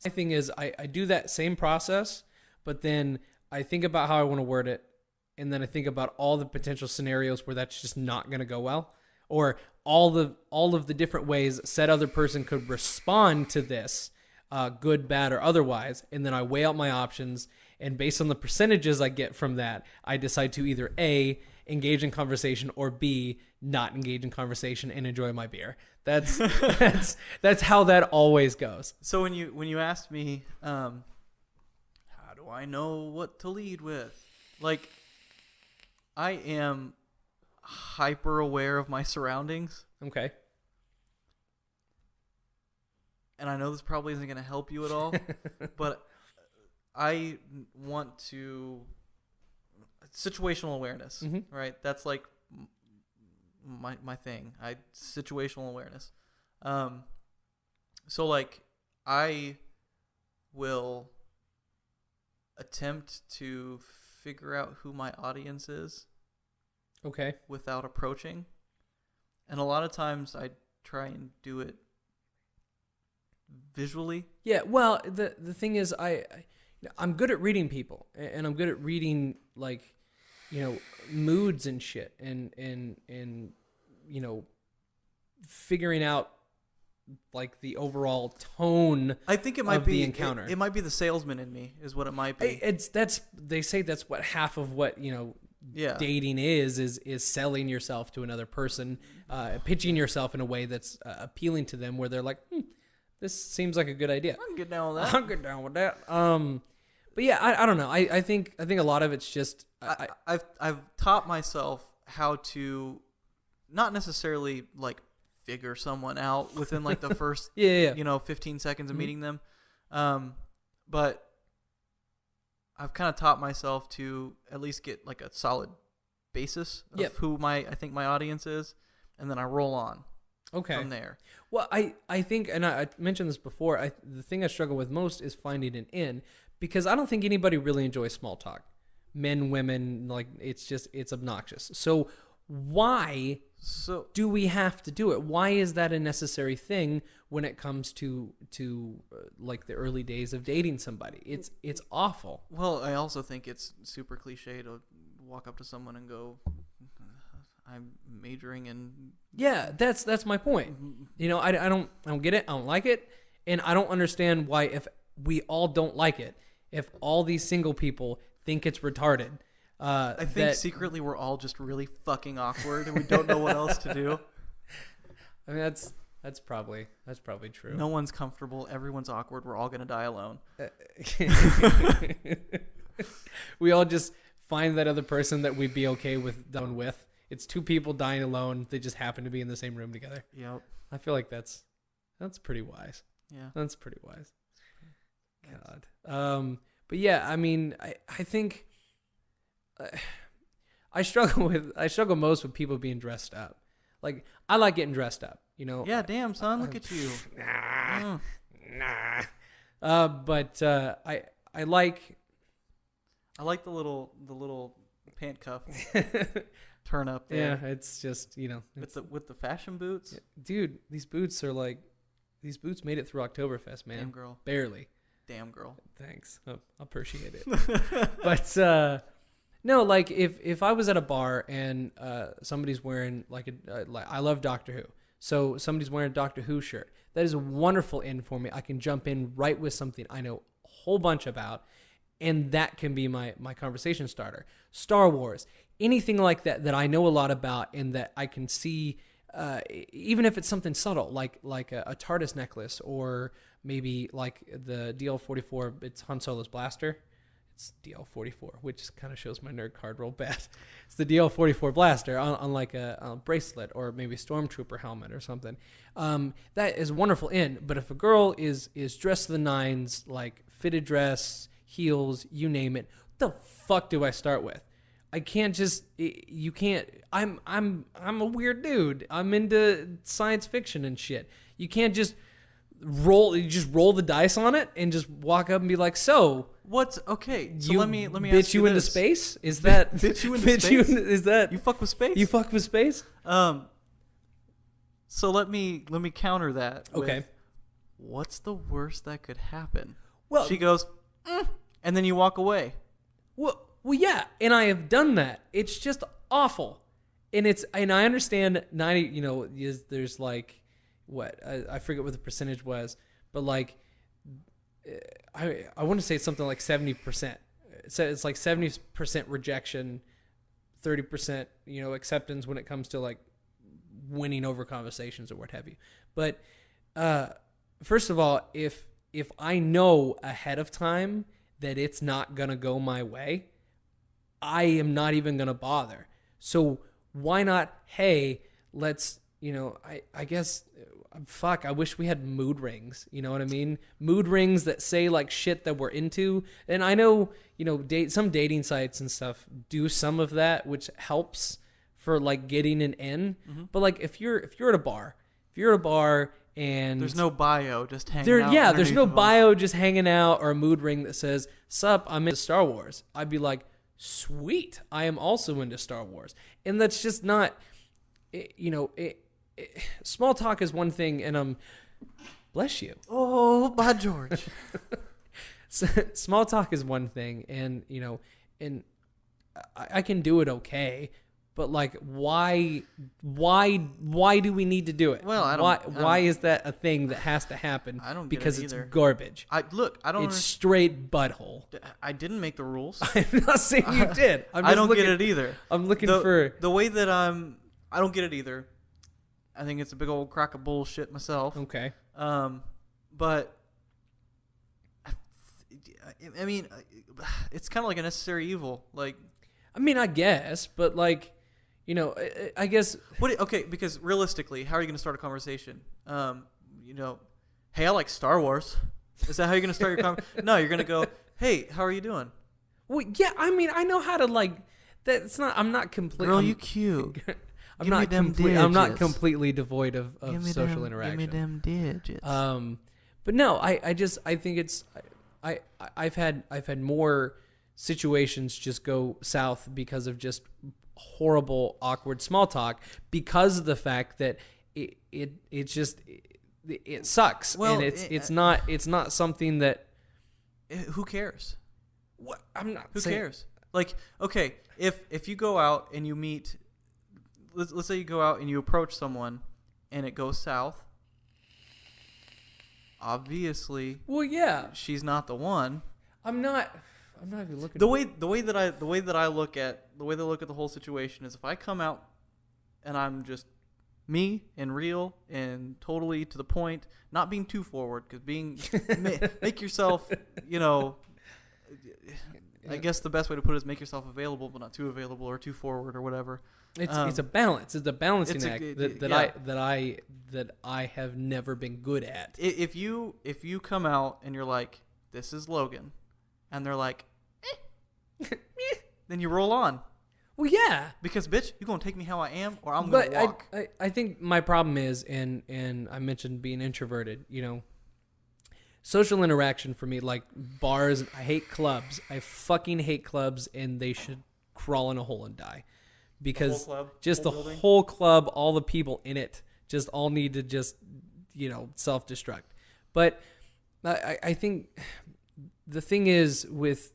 My thing is I do that same process, but then I think about how I want to word it. And then I think about all the potential scenarios where that's just not going to go well, or all of the different ways said other person could respond to this, good, bad, or otherwise. And then I weigh out my options, and based on the percentages I get from that, I decide to either A, engage in conversation, or B, not engage in conversation and enjoy my beer. That's how that always goes. So when you asked me, how do I know what to lead with? Like, I am hyper aware of my surroundings. Okay. And I know this probably isn't going to help you at all, but I want to situational awareness, right? That's like my thing. Situational awareness. So like I will attempt to figure out who my audience is. Okay. Without approaching. And a lot of times I try and do it visually. Yeah, well, the thing is I'm good at reading people, and I'm good at reading, like, moods and shit, and figuring out like the overall tone. I think it might of be the encounter. It might be the salesman in me is what it might be. They say that's what half of what dating is selling yourself to another person, pitching yourself in a way that's appealing to them, where they're like, this seems like a good idea. I can get down with that. I'll get down with that. But yeah, I don't know. I think a lot of it's just I've taught myself how to not necessarily like figure someone out within like the first 15 seconds of meeting them, but I've kind of taught myself to at least get like a solid basis of who I think my audience is, and then I roll on from there. Well, I think, and I mentioned this before, the thing I struggle with most is finding an in, because I don't think anybody really enjoys small talk. Men, women, like, it's obnoxious. So why do we have to do it? Why is that a necessary thing when it comes to like the early days of dating somebody? It's awful. Well, I also think it's super cliche to walk up to someone and go, I'm majoring in. Yeah, that's my point. I don't get it. I don't like it, and I don't understand why, if we all don't like it, if all these single people think it's retarded. I think secretly we're all just really fucking awkward and we don't know what else to do. I mean, that's probably true. No one's comfortable. Everyone's awkward. We're all gonna die alone. We all just find that other person that we'd be okay with done with. It's two people dying alone. They just happen to be in the same room together. Yep. I feel like that's pretty wise. Yeah. That's pretty wise. God. But yeah, I mean, I think I struggle most with people being dressed up. Like, I like getting dressed up, Yeah, damn son, look at you. Nah. But I like the little pant cuff turn up there. Yeah, it's just with the fashion boots. Yeah, dude, these boots made it through Oktoberfest, man. Damn girl. Barely. Damn girl. Thanks. I appreciate it. But no, like if I was at a bar and somebody's wearing like I love Doctor Who, so somebody's wearing a Doctor Who shirt, that is a wonderful in for me. I can jump in right with something I know a whole bunch about, and that can be my conversation starter. Star Wars, anything like that I know a lot about and that I can see, even if it's something subtle like a TARDIS necklace, or maybe like the DL-44. It's Han Solo's blaster. It's DL-44, which kind of shows my nerd card real bad. It's the DL-44 blaster on like a bracelet, or maybe Stormtrooper helmet or something. That is wonderful but if a girl is dressed to the nines, like fitted dress, heels, you name it, what the fuck do I start with? I can't just, you can't, I'm a weird dude. I'm into science fiction and shit. You can't just roll the dice on it and just walk up and be like, so what's okay? So let me bitch ask you into this. space? Is that bitch you into space? Is that you fuck with space? You fuck with space? So let me counter that. Okay. With, what's the worst that could happen? Well, she goes, and then you walk away. Well, yeah, and I have done that. It's just awful, and I understand 90. There's like what I forget what the percentage was, but like I want to say something like 70%. So it's like 70% rejection, 30% acceptance when it comes to like winning over conversations or what have you. But first of all, if I know ahead of time that it's not gonna go my way, I am not even gonna bother. So why not? Hey, let's I guess. Fuck, I wish we had mood rings. You know what I mean? Mood rings that say like shit that we're into. And I know, some dating sites and stuff do some of that, which helps for like getting an in. Mm-hmm. But like if you're at a bar, and there's no bio, just hanging out. Yeah, there's no bio, just hanging out, or a mood ring that says, "Sup, I'm into Star Wars." I'd be like, "Sweet, I am also into Star Wars." And that's just not, small talk is one thing, and bless you. Oh, by George. Small talk is one thing, and and I can do it okay, but like, why do we need to do it? Well, why is that a thing that has to happen? I don't get because it either. It's garbage. I don't. It's straight butthole. I didn't make the rules. I'm not saying you did. I don't get it either. I'm looking for the way that I don't get it either. I think it's a big old crock of bullshit myself. Okay. But I mean, it's kind of like a necessary evil. Like, I mean, I guess, but like, I guess. Okay, because realistically, how are you going to start a conversation? Hey, I like Star Wars. Is that how you're going to start your conversation? No, you're going to go, hey, how are you doing? Well, yeah, I mean, I know how to like. That's not. I'm not completely. Girl, you cute. I'm not completely devoid of social interaction. Give me them digits. But no, I think it's I've had more situations just go south because of just horrible, awkward small talk, because of the fact that it sucks. Well, and it's not something that. Who cares? What I'm not. Who cares? Like, okay, if you go out and you meet. Let's say you go out and you approach someone and it goes south. Obviously, well, yeah, she's not the one. I'm not even looking. The way that I look at the whole situation is, if I come out and I'm just me and real and totally to the point, not being too forward, because make yourself, I guess the best way to put it is make yourself available, but not too available or too forward or whatever. It's a balance. It's a balancing act that I have never been good at. If you come out and you're like, this is Logan, and they're like, then you roll on. Well, yeah, because bitch, you're gonna take me how I am, or I'm gonna walk. I think my problem is, and I mentioned being introverted. Social interaction for me, like bars. I hate clubs. I fucking hate clubs, and they should crawl in a hole and die. Because the whole club, all the people in it, just all need to just, self-destruct. But I think the thing is with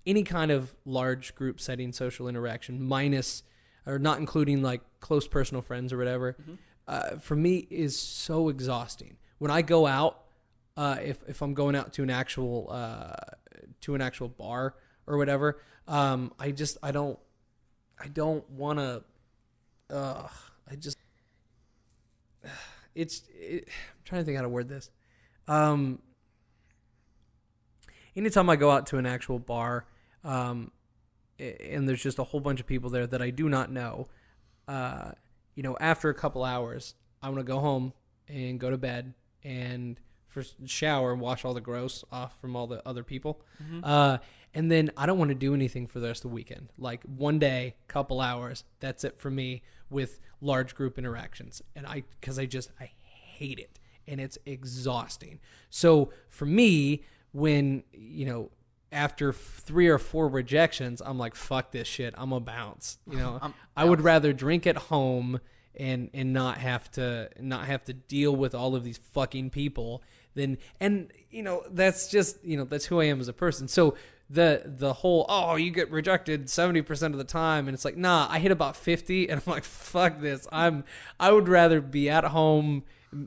any kind of large group setting social interaction, minus or not including like close personal friends or whatever, for me is so exhausting. When I go out, if I'm going out to an actual bar or whatever. I don't want to. I'm trying to think how to word this. Anytime I go out to an actual bar, and there's just a whole bunch of people there that I do not know, after a couple hours, I want to go home and go to bed and first shower and wash all the gross off from all the other people. And then I don't want to do anything for the rest of the weekend. Like one day, couple hours, that's it for me with large group interactions. And because I hate it and it's exhausting. So for me, when, after 3 or 4 rejections, I'm like, fuck this shit. I'm gonna bounce. I would rather drink at home and not have to deal with all of these fucking people that's just, that's who I am as a person. So the whole, you get rejected 70% of the time, and it's like, nah, I hit about 50 and I'm like, fuck this. I would rather be at home.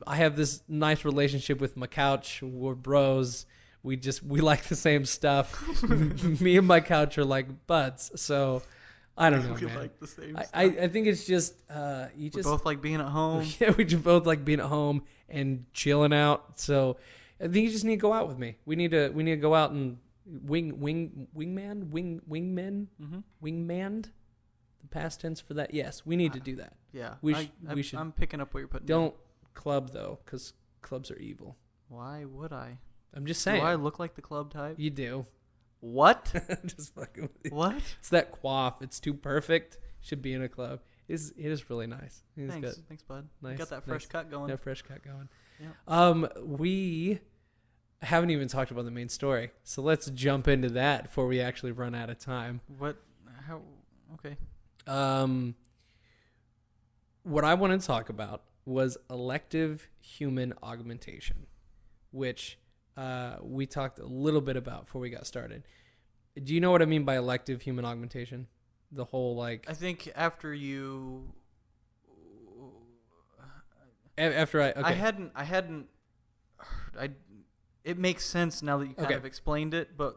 I have this nice relationship with my couch. We're bros. We like the same stuff. Me and my couch are like buds. So I don't know, man. Like the same stuff. I think it's just we both like being at home. Yeah, we just both like being at home and chilling out. So I think you just need to go out with me. We need to go out and wingman. The past tense for that. Yes, we need to do that. Yeah, we should. I'm picking up what you're putting. Don't club though, because clubs are evil. Why would I? I'm just saying. Do I look like the club type? You do. What? Just fucking with you. What? It's that coif. It's too perfect. Should be in a club. It is really nice. Thanks, bud. Nice. You got that fresh cut going. That fresh cut going. Yeah. We haven't even talked about the main story, so let's jump into that before we actually run out of time. What? How? Okay. What I want to talk about was elective human augmentation, which we talked a little bit about before we got started. Do you know what I mean by elective human augmentation? The whole like. I think after you. After I. Okay. I hadn't. It makes sense now that you kind of explained it, but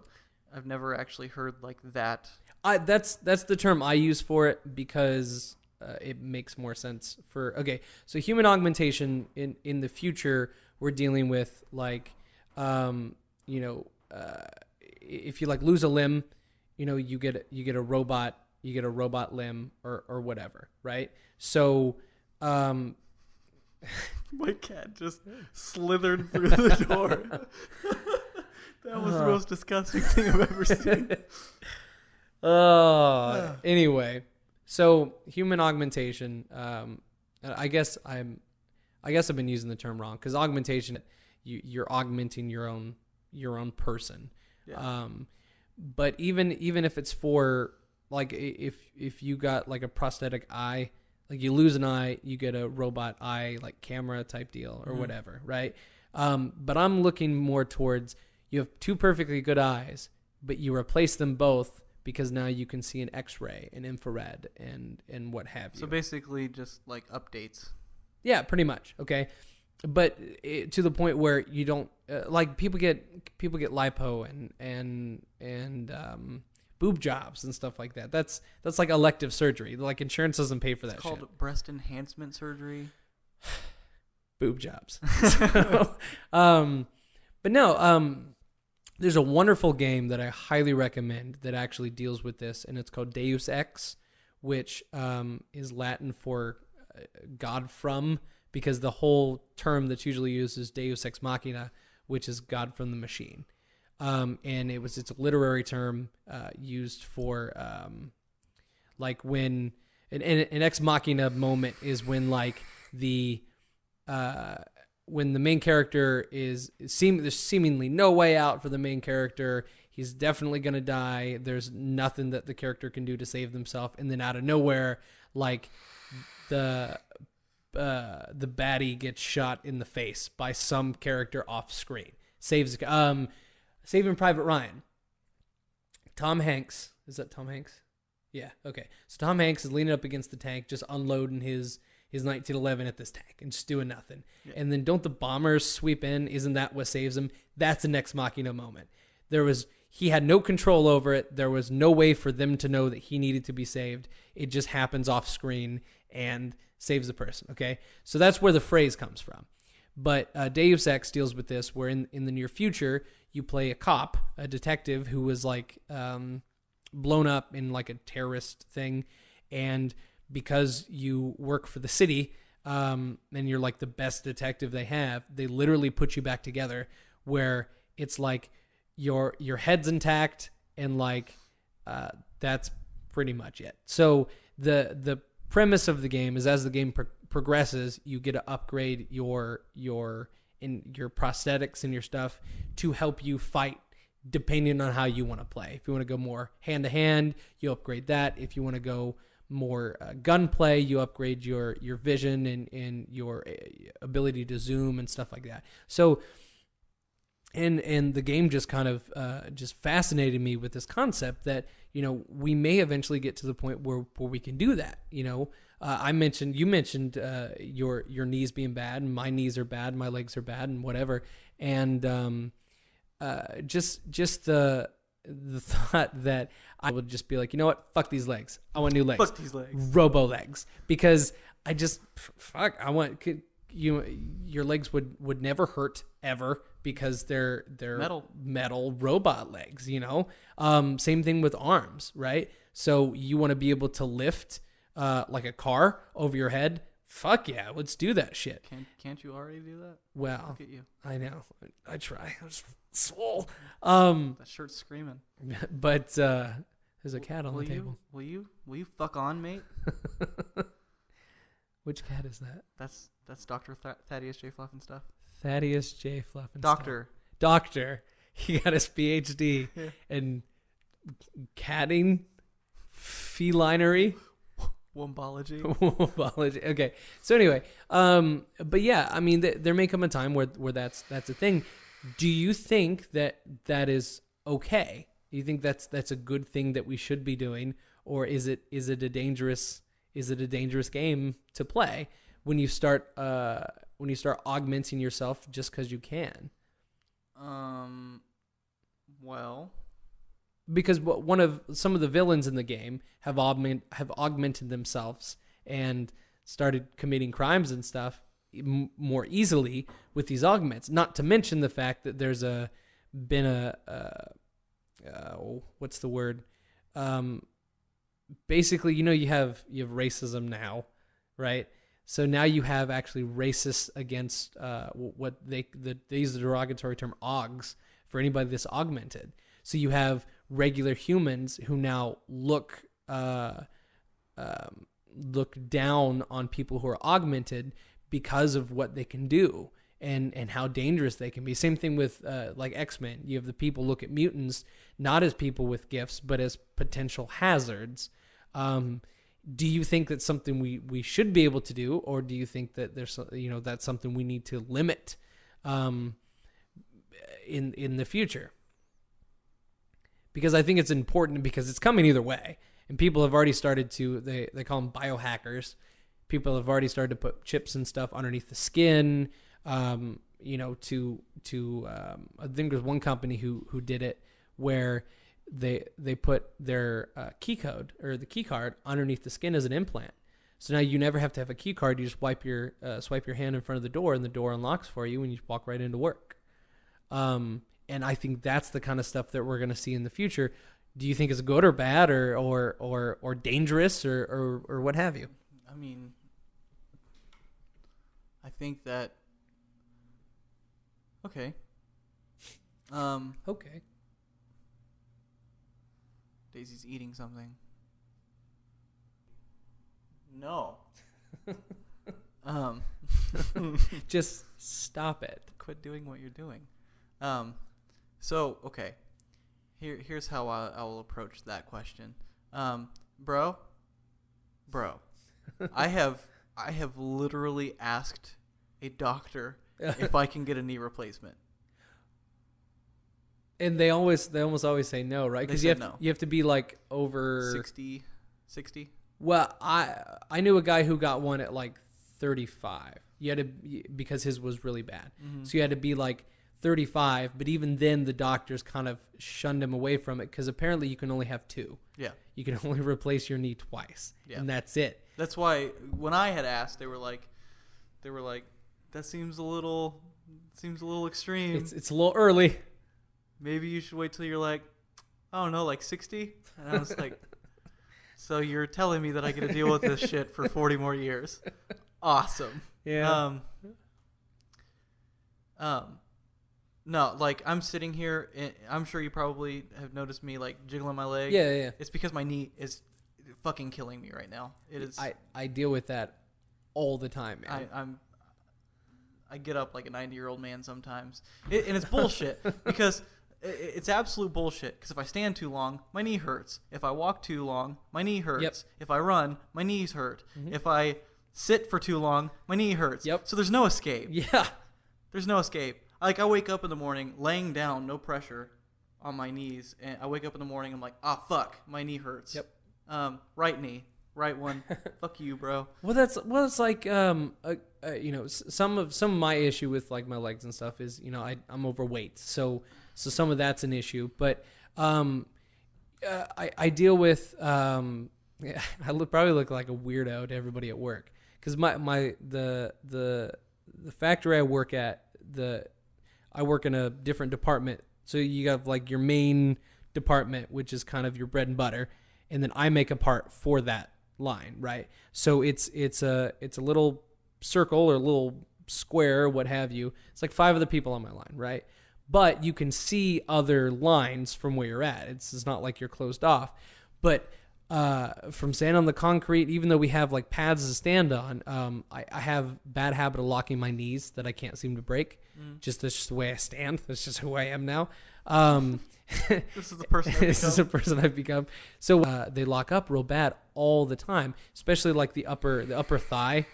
I've never actually heard like that. That's the term I use for it because it makes more sense for. Okay, so human augmentation in the future, we're dealing with like. If you like lose a limb, you get a robot limb or whatever, right? So, my cat just slithered through the door. That was the most disgusting thing I've ever seen. Anyway, so human augmentation. I guess I've been using the term wrong because augmentation. You're augmenting your own person. Yeah. But even if it's for like if you got like a prosthetic eye, like you lose an eye, you get a robot eye like camera type deal or whatever, right? But I'm looking more towards you have 2 perfectly good eyes, but you replace them both because now you can see an X-ray, an infrared, and what have you. So basically, just like updates. Yeah, pretty much. Okay. But to the point where you don't like people get lipo and boob jobs and stuff like that. That's like elective surgery. Like insurance doesn't pay for that. It's called breast enhancement surgery. Boob jobs. So, but no. There's a wonderful game that I highly recommend that actually deals with this, and it's called Deus Ex, which is Latin for God from. Because the whole term that's usually used is Deus Ex Machina, which is God from the machine. And it's a literary term used for like when an Ex Machina moment is when like when the main character there's seemingly no way out for the main character. He's definitely going to die. There's nothing that the character can do to save themselves. And then out of nowhere, like the baddie gets shot in the face by some character off screen. Saving Private Ryan. Tom Hanks. Is that Tom Hanks? Yeah. Okay. So Tom Hanks is leaning up against the tank, just unloading his his 1911 at this tank and just doing nothing. Yeah. And then don't the bombers sweep in? Isn't that what saves him? That's an Ex Machina moment. He had no control over it. There was no way for them to know that he needed to be saved. It just happens off screen and saves the person, okay? So that's where the phrase comes from. But Deus Ex deals with this, where in the near future, you play a cop, a detective who was like blown up in like a terrorist thing, and because you work for the city and you're like the best detective they have, they literally put you back together, where it's like your head's intact, and like that's pretty much it. So the premise of the game is, as the game progresses, you get to upgrade your prosthetics and your stuff to help you fight depending on how you want to play. If you want to go more hand to hand, you upgrade that. If you want to go more gunplay, you upgrade your vision and your ability to zoom and stuff like that. So and the game just kind of just fascinated me with this concept that, you know, we may eventually get to the point where we can do that. You know, you mentioned your knees being bad, and my knees are bad, my legs are bad, and whatever. And just the thought that I would just be like, you know what, fuck these legs, I want new legs, fuck these legs, robo legs, because I just I want your legs would never hurt ever, because they're metal robot legs, you know. Same thing with arms, right? So you want to be able to lift like a car over your head. Fuck yeah, let's do that shit. Can't you already do that? Well, look at you. I know. I try. I was swole. That shirt's screaming. But there's a cat on the table. Will you fuck on, mate? Which cat is that? That's Dr. Thaddeus J. Fluffenstuff. Thaddeus J. Fluffenstuff. Doctor. He got his PhD in catting, felinery. Wombology. Wombology. Okay. So anyway, but yeah, I mean, there may come a time where that's a thing. Do you think that is okay? Do you think that's a good thing that we should be doing, or is it a dangerous game to play when you start augmenting yourself just because you can? Well, because some of the villains in the game have augmented themselves and started committing crimes and stuff more easily with these augments. Not to mention the fact that there's been a what's the word? Basically, you know, you have racism now, right? So now you have actually racists against what they use the derogatory term augs for anybody that's augmented. So you have regular humans who now look down on people who are augmented because of what they can do and how dangerous they can be. Same thing with like X-Men. You have the people look at mutants not as people with gifts, but as potential hazards. Do you think that's something we should be able to do, or do you think that that's something we need to limit in the future? Because I think it's important, because it's coming either way, and people have already started to they call them biohackers. People have already started to put chips and stuff underneath the skin. I think there's one company who did it where they put their key code or the key card underneath the skin as an implant. So now you never have to have a key card. You just swipe your hand in front of the door, and the door unlocks for you, and you walk right into work. And I think that's the kind of stuff that we're going to see in the future. Do you think it's good or bad, or dangerous, or what have you? I mean, I think that okay. Okay. Daisy's eating something. No. Just stop it. Quit doing what you're doing. So okay. Here's how I will approach that question. Bro. I have literally asked a doctor if I can get a knee replacement. And they almost always say no, right? Because you have to be like over 60. Well, I knew a guy who got one at like 35. You had to, because his was really bad. So you had to be like 35, but even then the doctors kind of shunned him away from it because apparently you can only have 2. Yeah. You can only replace your knee twice, and that's it. That's why when I had asked, they were like, that seems a little extreme. It's a little early. Maybe you should wait till you're like, I don't know, like 60. And I was like, so you're telling me that I get to deal with this shit for 40 more years? Awesome. Yeah. No, like I'm sitting here. I'm sure you probably have noticed me like jiggling my leg. Yeah. It's because my knee is fucking killing me right now. It is. I deal with that all the time, man. I get up like a 90-year-old man sometimes, and it's bullshit because it's absolute bullshit. Because if I stand too long, my knee hurts. If I walk too long, my knee hurts. Yep. If I run, my knees hurt. If I sit for too long, my knee hurts. Yep. So there's no escape. Yeah. There's no escape. Like I wake up in the morning laying down, no pressure on my knees, and I wake up in the morning, I'm like, fuck, my knee hurts. Yep. Right knee, right one. Fuck you, bro. Well, it's like some of my issue with like my legs and stuff is I'm overweight, so some of that's an issue, but I deal with I probably look like a weirdo to everybody at work because the factory I work at, I work in a different department. So you have like your main department, which is kind of your bread and butter, and then I make a part for that line, right? So it's a little circle or a little square, what have you. It's like 5 of the people on my line, right? But you can see other lines from where you're at. It's not like you're closed off. But from standing on the concrete, even though we have like pads to stand on, I have bad habit of locking my knees that I can't seem to break. That's just the way I stand. That's just who I am now. This is the person I've become. This is the person I've become. So they lock up real bad all the time, especially like the upper thigh.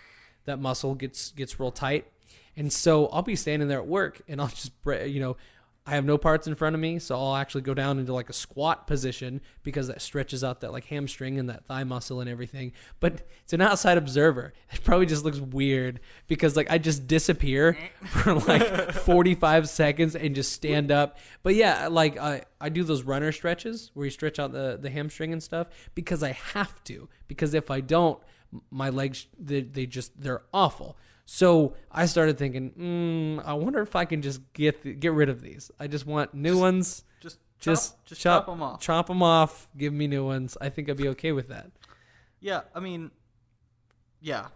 That muscle gets real tight. And so I'll be standing there at work and I'll just, I have no parts in front of me. So I'll actually go down into like a squat position because that stretches out that like hamstring and that thigh muscle and everything. But to an outside observer, it probably just looks weird because like I just disappear for like 45 seconds and just stand up. But yeah, like I do those runner stretches where you stretch out the hamstring and stuff because I have to, because if I don't, my legs, they're awful. So I started thinking, I wonder if I can just get rid of these. I just want new ones. Just chop them off. Chop them off. Give me new ones. I think I'd be okay with that. Yeah, I mean, yes.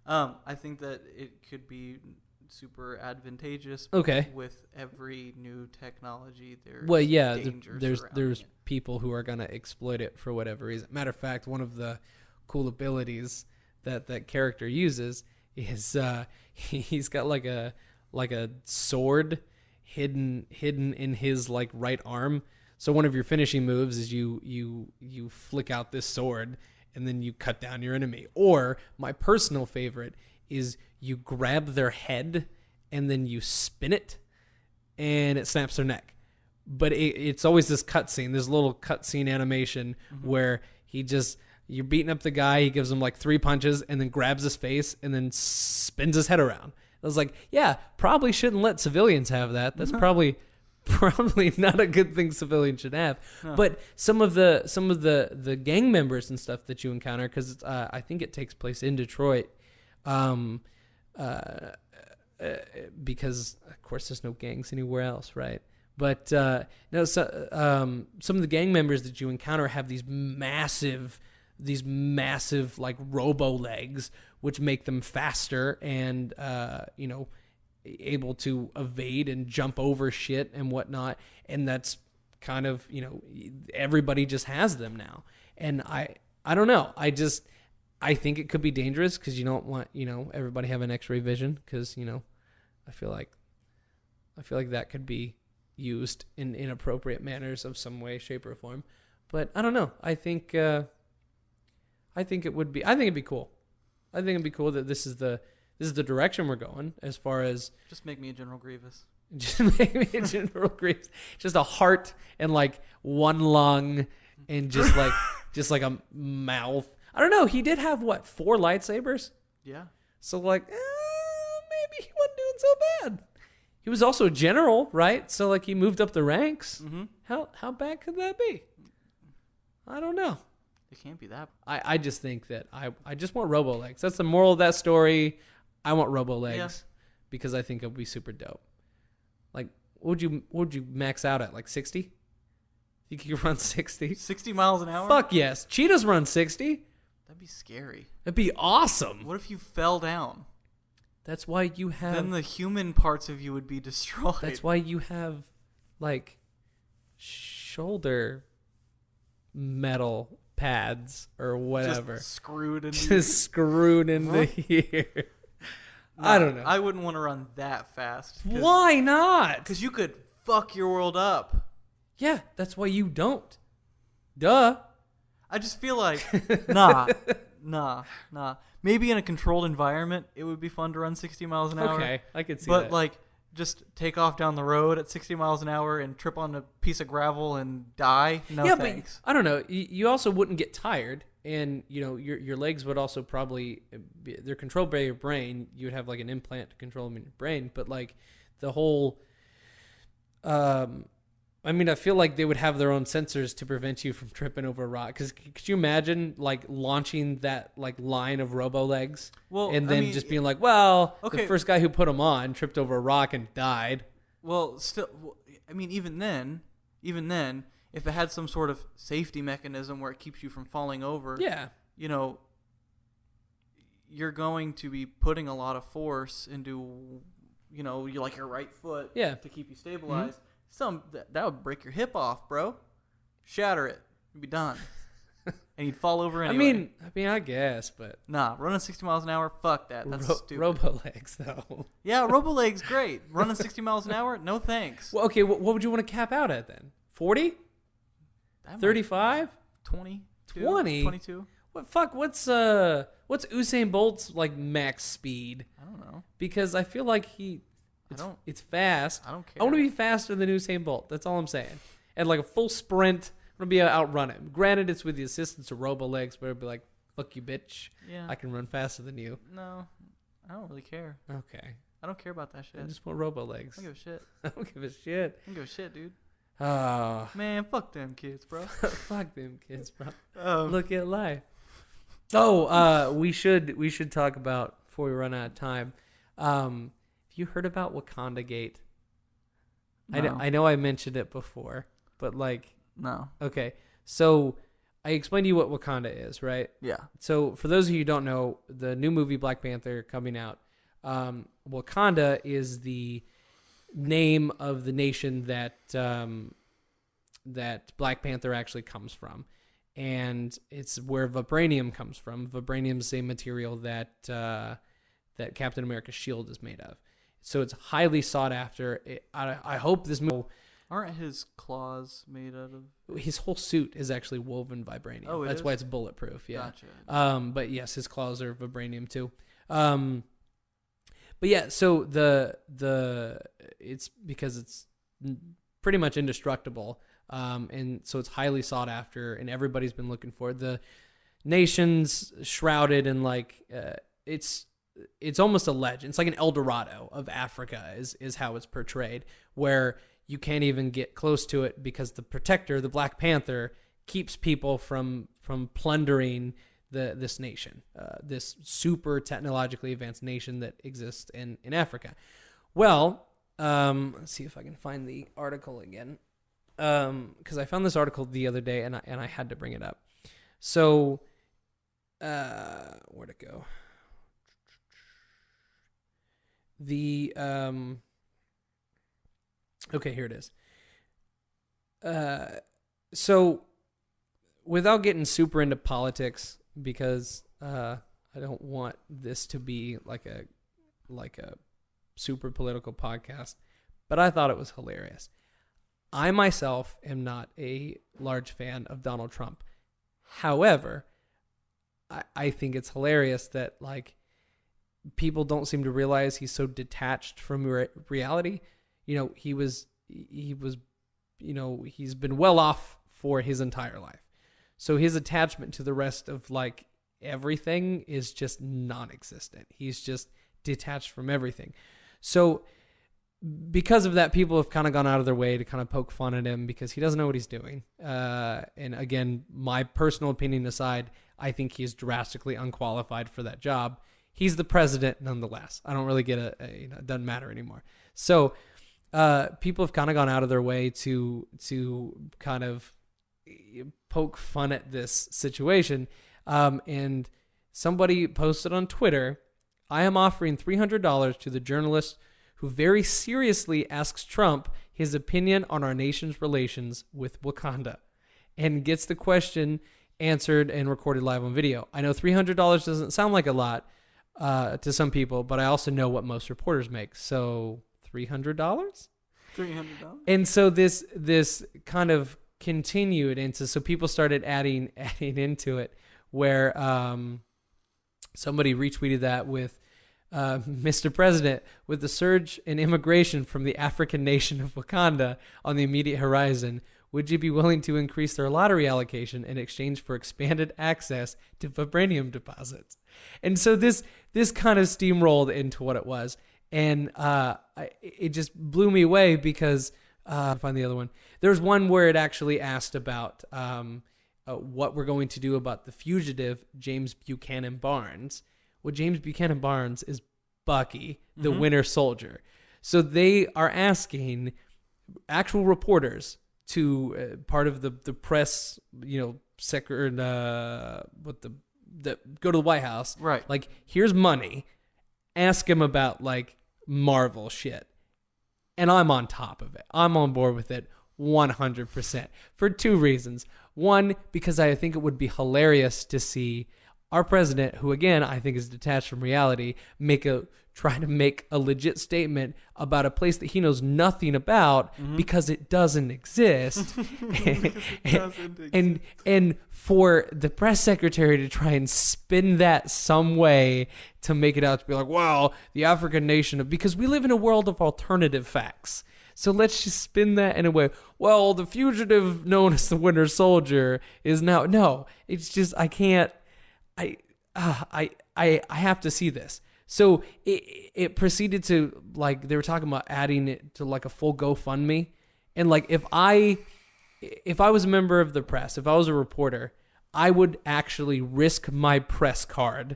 I think that it could be super advantageous. Okay. With every new technology, there's people who are gonna exploit it for whatever reason. Matter of fact, one of the cool abilities that character uses is he's got like a sword hidden in his like right arm. So one of your finishing moves is you flick out this sword and then you cut down your enemy. Or my personal favorite is you grab their head and then you spin it and it snaps their neck. But it's always this cutscene, this little cutscene animation where you're beating up the guy, he gives him like 3 punches and then grabs his face and then spins his head around. I was like, yeah, probably shouldn't let civilians have that. That's probably not a good thing civilians should have. Huh. But some of the gang members and stuff that you encounter, because I think it takes place in Detroit, because of course there's no gangs anywhere else, right? But some of the gang members that you encounter have these massive like robo legs, which make them faster and able to evade and jump over shit and whatnot. And that's kind of everybody just has them now. And I don't know. I think it could be dangerous because you don't want everybody having X-ray vision because I feel like that could be used in inappropriate manners of some way, shape, or form. But I don't know. I think it'd be cool. I think it'd be cool that this is the direction we're going as far as just make me a General Grievous. Just make me a General Grievous. Just a heart and like one lung and just like a mouth. I don't know. He did have, what, 4 lightsabers? Yeah. So, like, maybe he wasn't doing so bad. He was also a general, right? So, like, he moved up the ranks. Mm-hmm. How bad could that be? I don't know. It can't be that. I just think that I just want Robo Legs. That's the moral of that story. I want Robo Legs because I think it would be super dope. Like, what would you max out at? Like 60? You could run 60? 60 miles an hour? Fuck yes. Cheetahs run 60. That'd be scary. That'd be awesome. What if you fell down? That's why you have... Then the human parts of you would be destroyed. That's why you have, like, shoulder metal pads or whatever. Just screwed into Just screwed into here. No, I don't know. I wouldn't want to run that fast. Why not? Because you could fuck your world up. Yeah, that's why you don't. Duh. I just feel like, nah. Maybe in a controlled environment, it would be fun to run 60 miles an hour. Okay, I could see but that. like, just take off down the road at 60 miles an hour and trip on a piece of gravel and die? No yeah, thanks. but I don't know. You also wouldn't get tired, and you know your legs would also probably they're controlled by your brain. You would have like an implant to control them in your brain, but like the whole. I mean, I feel like they would have their own sensors to prevent you from tripping over a rock. Because could you imagine like launching that like line of Robo Legs, and then just being like, well, the first guy who put them on tripped over a rock and died. Well, still, I mean, even then, if it had some sort of safety mechanism where it keeps you from falling over, you know, you're going to be putting a lot of force into, you know, your right foot to keep you stabilized. That would break your hip off, bro. Shatter it. You'd be done. And you'd fall over anyway. I mean, I guess, but nah, running 60 miles an hour, fuck that. That's stupid. Robo Legs, though. Yeah, Robo Legs, great. Running 60 miles an hour, no thanks. Well, okay, what would you want to cap out at then? 40? 35? 20? 20? 22? What fuck? What's Usain Bolt's like max speed? I don't know. Because I feel like it's fast. I don't care. I want to be faster than Usain Bolt. That's all I'm saying. And like a full sprint, I'm gonna be able to outrun him. Granted, it's with the assistance of Robo Legs, but it'd be like, fuck you, bitch. Yeah. I can run faster than you. No, I don't really care. Okay. I don't care about that shit. I just want Robo Legs. I don't give a shit. I don't give a shit. I don't give a shit, dude. Oh. Man, fuck them kids, bro. Fuck them kids, bro. Look at life. Oh, we should talk about before we run out of time. You heard about Wakanda Gate? No. I know I mentioned it before, but like... No. Okay, so I explained to you what Wakanda is, right? Yeah. So for those of you who don't know, the new movie Black Panther coming out, Wakanda is the name of the nation that Black Panther actually comes from. And it's where vibranium comes from. Vibranium is the same material that Captain America's shield is made of. So it's highly sought after. I hope this movie... Aren't his claws made out of... His whole suit is actually woven vibranium. Oh, That's why it's bulletproof, yeah. Gotcha. But yes, his claws are vibranium too. But yeah, so it's because it's pretty much indestructible. And so it's highly sought after, and everybody's been looking for it. The nation's shrouded in like it's almost a legend. It's like an El Dorado of Africa is how it's portrayed, where you can't even get close to it because the protector, the Black Panther, keeps people from plundering this nation, this super technologically advanced nation that exists in Africa. Well, let's see if I can find the article again. Because I found this article the other day and I had to bring it up. So, where'd it go? Okay, here it is. So, without getting super into politics, because I don't want this to be like a super political podcast, but I thought it was hilarious. I myself am not a large fan of Donald Trump. However, I think it's hilarious that like people don't seem to realize he's so detached from reality. You know, he was, you know, he's been well off for his entire life. So his attachment to the rest of like everything is just non-existent. He's just detached from everything. So because of that, people have kind of gone out of their way to kind of poke fun at him because he doesn't know what he's doing. And again, my personal opinion aside, I think he is drastically unqualified for that job. He's the president nonetheless. I don't really get it doesn't matter anymore. So people have kind of gone out of their way to kind of poke fun at this situation. And somebody posted on Twitter, I am offering $300 to the journalist who very seriously asks Trump his opinion on our nation's relations with Wakanda and gets the question answered and recorded live on video. I know $300 doesn't sound like a lot to some people, but I also know what most reporters make. So $300? $300. And so this kind of continued into, so people started adding into it where somebody retweeted that with Mr. President, with the surge in immigration from the African nation of Wakanda on the immediate horizon, would you be willing to increase their lottery allocation in exchange for expanded access to vibranium deposits? And so this kind of steamrolled into what it was. And it just blew me away because, I'll find the other one. There's one where it actually asked about what we're going to do about the fugitive James Buchanan Barnes. Well, James Buchanan Barnes is Bucky, the Winter Soldier. So they are asking actual reporters to part of the press, go to the White House. Right. Like, here's money. Ask him about like Marvel shit. And I'm on top of it. I'm on board with it 100% for two reasons. One, because I think it would be hilarious to see our president, who again I think is detached from reality, try to make a legit statement about a place that he knows nothing about because it doesn't exist. And for the press secretary to try and spin that some way to make it out to be like, wow, the African nation, because we live in a world of alternative facts. So let's just spin that in a way. Well, the fugitive known as the Winter Soldier is now, no, it's just, I can't, I have to see this. So it proceeded to, like, they were talking about adding it to like a full GoFundMe. And like, if I was a member of the press, if I was a reporter, I would actually risk my press card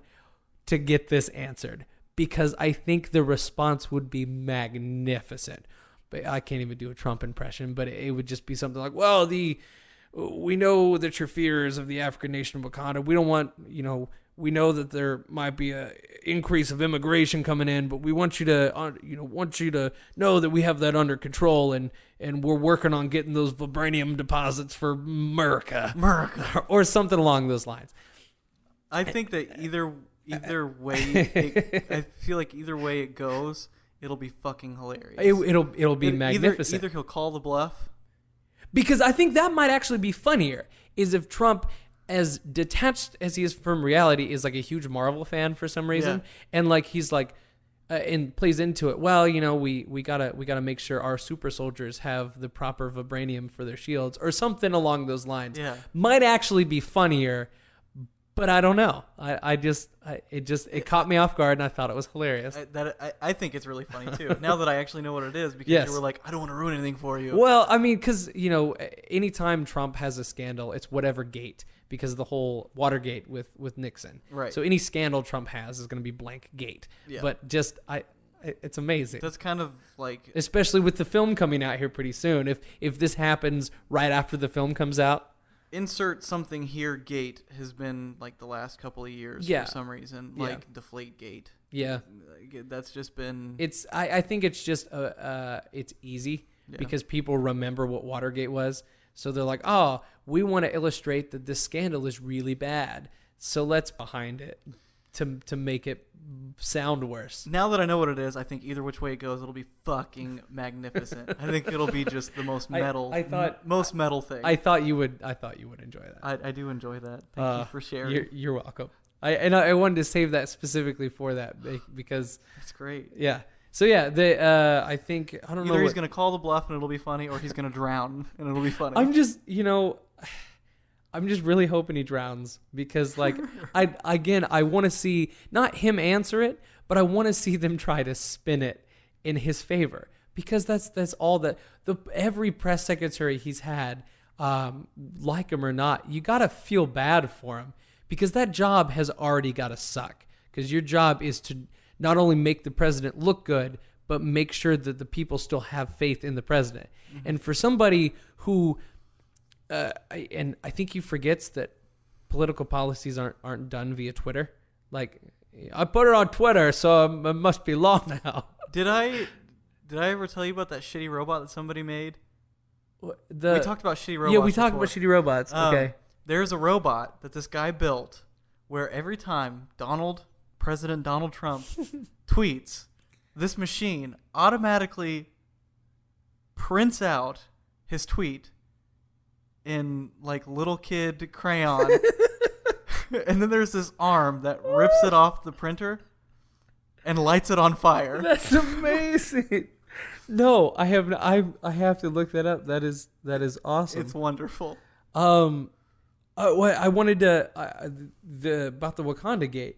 to get this answered because I think the response would be magnificent. But I can't even do a Trump impression, but it would just be something like, well, we know that your fears of the African nation of Wakanda, we don't want, we know that there might be a increase of immigration coming in, but we want you to know that we have that under control, and we're working on getting those vibranium deposits for America, or something along those lines. I think that either way, I feel like either way it goes, it'll be fucking hilarious. It'll be magnificent. Either he'll call the bluff, because I think that might actually be funnier, is if Trump, as detached as he is from reality, is like a huge Marvel fan for some reason, and like he's like, and plays into it. Well, we gotta make sure our super soldiers have the proper vibranium for their shields, or something along those lines. Yeah, might actually be funnier, but I don't know. It caught me off guard, and I thought it was hilarious. I think it's really funny too. Now that I actually know what it is, because you were like, I don't want to ruin anything for you. Well, I mean, because anytime Trump has a scandal, it's whatever gate, because of the whole Watergate with Nixon. Right. So any scandal Trump has is going to be blank gate. Yeah. But just it's amazing. That's kind of like, especially with the film coming out here pretty soon. If this happens right after the film comes out. Insert something here gate has been like the last couple of years for some reason, like Deflate Gate. Yeah. That's just been, I think it's just it's easy because people remember what Watergate was. So they're like, oh, we want to illustrate that this scandal is really bad, so let's behind it to make it sound worse. Now that I know what it is, I think either which way it goes, it'll be fucking magnificent. I think it'll be just the most metal, most metal thing. I thought you would enjoy that. I do enjoy that. Thank you for sharing. You're welcome. I wanted to save that specifically for that because that's great. Yeah. So yeah, I think I don't know. Either he's gonna call the bluff and it'll be funny, or he's gonna drown and it'll be funny. I'm just, I'm just really hoping he drowns because, like, I want to see not him answer it, but I want to see them try to spin it in his favor because that's all that every press secretary he's had, like him or not, you gotta feel bad for him because that job has already got to suck because your job is to not only make the president look good, but make sure that the people still have faith in the president. Mm-hmm. And for somebody who and I think he forgets that political policies aren't done via Twitter. Like, I put it on Twitter, so it must be law now. Did I ever tell you about that shitty robot that somebody made? We talked about shitty robots. Yeah, we talked about shitty robots. Okay. There's a robot that this guy built where every time President Donald Trump tweets, this machine automatically prints out his tweet in like little kid crayon. And then there's this arm that rips it off the printer and lights it on fire. That's amazing. No, I have to look that up. That is awesome. It's wonderful. I wanted to about the Wakanda gate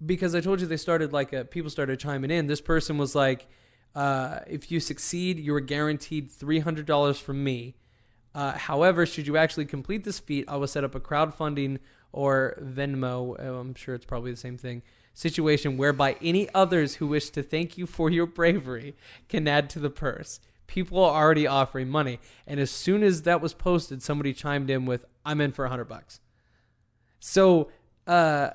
because I told you they started people started chiming in. This person was like, if you succeed, you are guaranteed $300 from me. However, should you actually complete this feat, I will set up a crowdfunding or Venmo, I'm sure it's probably the same thing, situation whereby any others who wish to thank you for your bravery can add to the purse. People are already offering money. And as soon as that was posted, somebody chimed in with, I'm in for $100. So, and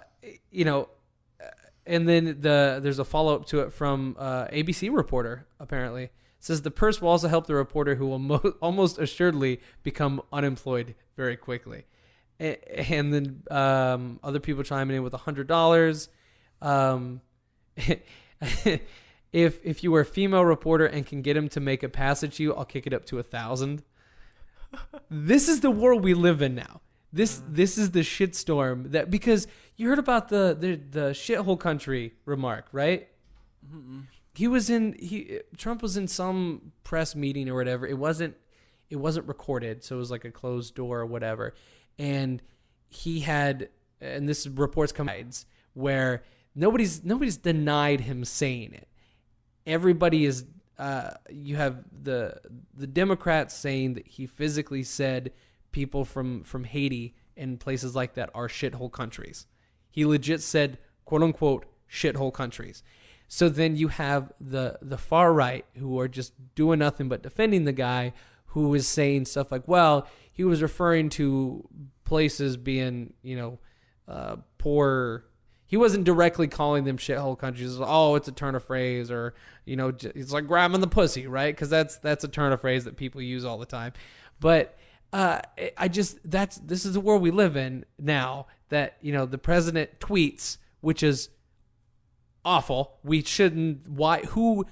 then there's a follow-up to it from ABC reporter, apparently. Says the purse will also help the reporter who will almost assuredly become unemployed very quickly. And then other people chiming in with $100. If you are a female reporter and can get him to make a pass at you, I'll kick it up to 1,000. This is the world we live in now. This is the shitstorm that because you heard about the shithole country remark, right? Mm-mm. Trump was in some press meeting or whatever. It wasn't recorded, so it was like a closed door or whatever. And he had, and this reports come where nobody's denied him saying it. Everybody is. You have the Democrats saying that he physically said people from Haiti and places like that are shithole countries. He legit said, quote unquote, shithole countries. So then you have the far right who are just doing nothing but defending the guy who is saying stuff like, well, he was referring to places being, poor. He wasn't directly calling them shithole countries. Oh, it's a turn of phrase, or it's like grabbing the pussy, right? Because that's a turn of phrase that people use all the time. But this is the world we live in now. That the president tweets, which is awful. We shouldn't. Who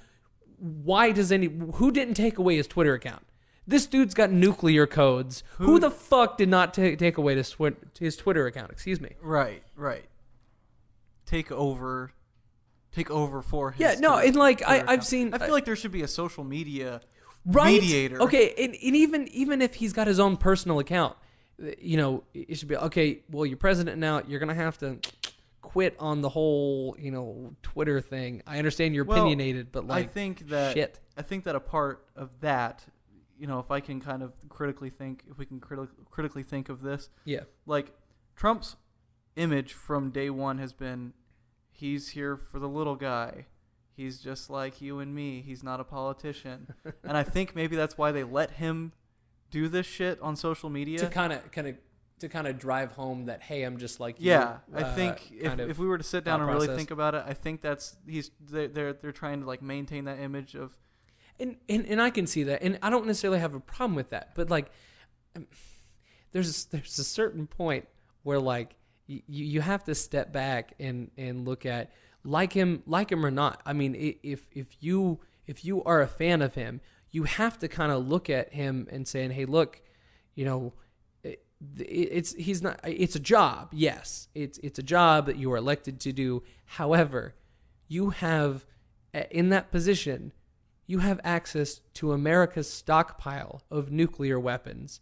didn't take away his Twitter account? This dude's got nuclear codes. Who the fuck did not take away his Twitter account? Excuse me. Right. Take over for his. Yeah, no, and like I've account. seen. I feel like there should be a social media right? mediator. Okay, and even if he's got his own personal account, it should be okay. Well, you're president now. You're gonna have to quit on the whole Twitter thing. I understand you're opinionated, but like I think that shit. I think that a part of that, if I can kind of critically think of this, yeah, like Trump's image from day one has been, he's here for the little guy. He's just like you and me. He's not a politician. And I think maybe that's why they let him do this shit on social media. To kind of drive home that, hey, I'm just like you. Yeah, I think if we were to sit down and really think about it, I think they're trying to like maintain that image of. And I can see that. And I don't necessarily have a problem with that. But like there's a certain point where like you have to step back and look at like him or not. I mean, if you are a fan of him, you have to kind of look at him and saying, hey, look, it's a job. Yes, it's a job that you are elected to do. However, you have in that position, you have access to America's stockpile of nuclear weapons.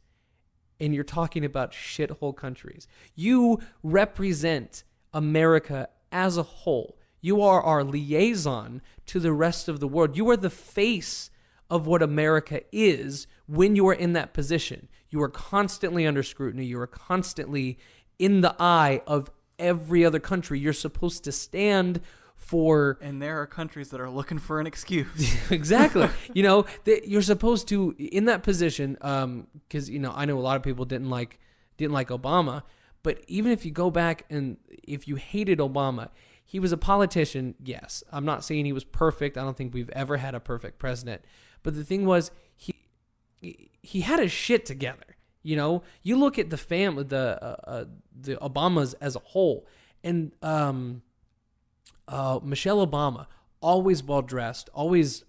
and you're talking about shithole countries. You represent America as a whole. You are our liaison to the rest of the world. You are the face of what America is when you are in that position. You are constantly under scrutiny. You are constantly in the eye of every other country. You're supposed to stand for... And there are countries that are looking for an excuse. Exactly. You're supposed to, in that position, because, I know a lot of people didn't like Obama, but even if you go back and if you hated Obama, he was a politician, yes. I'm not saying he was perfect. I don't think we've ever had a perfect president. But the thing was, he had his shit together. You look at the family, the Obamas as a whole, and Michelle Obama, always well dressed, always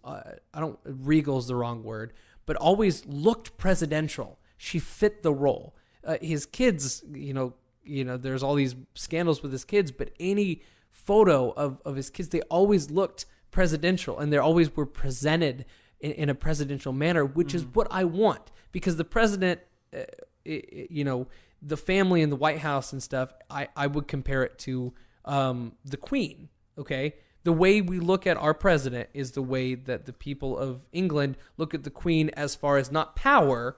regal is the wrong word, but always looked presidential. She fit the role. His kids, there's all these scandals with his kids, but any photo of his kids, they always looked presidential, and they always were presented in a presidential manner, which is what I want, because the president, the family in the White House and stuff, I would compare it to the Queen, okay? The way we look at our president is the way that the people of England look at the Queen, as far as not power,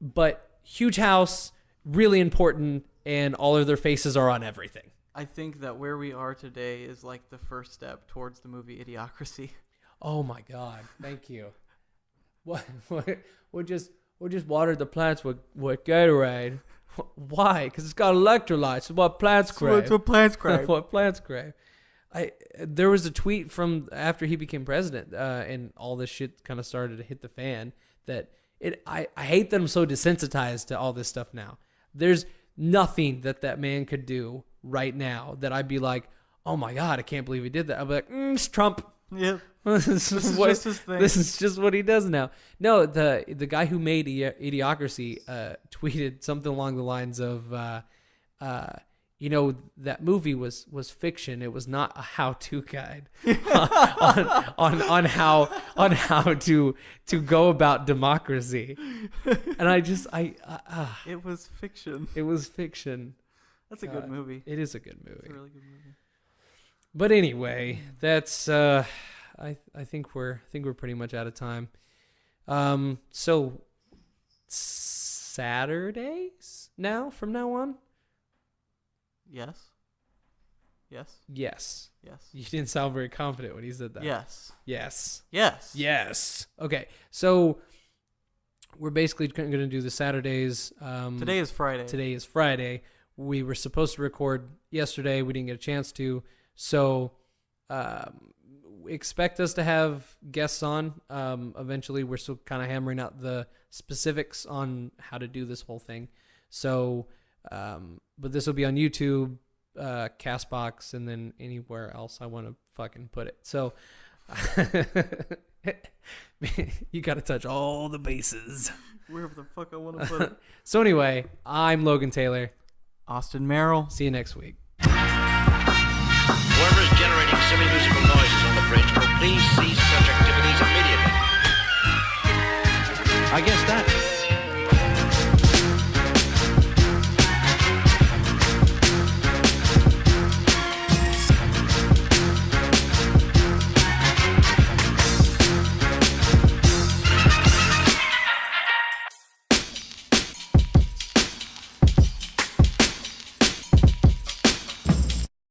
but huge house, really important, and all of their faces are on everything. I think that where we are today is like the first step towards the movie Idiocracy. Oh my God! Thank you. What? We'll just water the plants with Gatorade. Why? Because it's got electrolytes. It's what plants crave. It's what plants crave. What plants crave. There was a tweet from after he became president, and all this shit kind of started to hit the fan. That I hate that I'm so desensitized to all this stuff now. There's nothing that man could do right now that I'd be like, oh my God, I can't believe he did that. I'd be like, it's Trump. Yeah. This is just his thing. This is just what he does now. No, the guy who made Idiocracy tweeted something along the lines of, that movie was fiction. It was not a how-to guide on how to go about democracy. And it was fiction. It was fiction. That's a good movie. It is a good movie. It's a really good movie. But anyway, that's I think we're pretty much out of time. So Saturdays from now on? Yes. Yes. Yes. Yes. You didn't sound very confident when you said that. Yes. Yes. Yes. Yes. Okay. So we're basically going to do the Saturdays. Today is Friday. We were supposed to record yesterday. We didn't get a chance to. So expect us to have guests on eventually. We're still kind of hammering out the specifics on how to do this whole thing. So, but this will be on YouTube, Castbox, and then anywhere else I want to fucking put it. So you got to touch all the bases. Wherever the fuck I want to put it. So anyway, I'm Logan Taylor. Austin Merrill. See you next week. Whoever is generating silly musical noises on the bridge will please cease such activities immediately. I guess that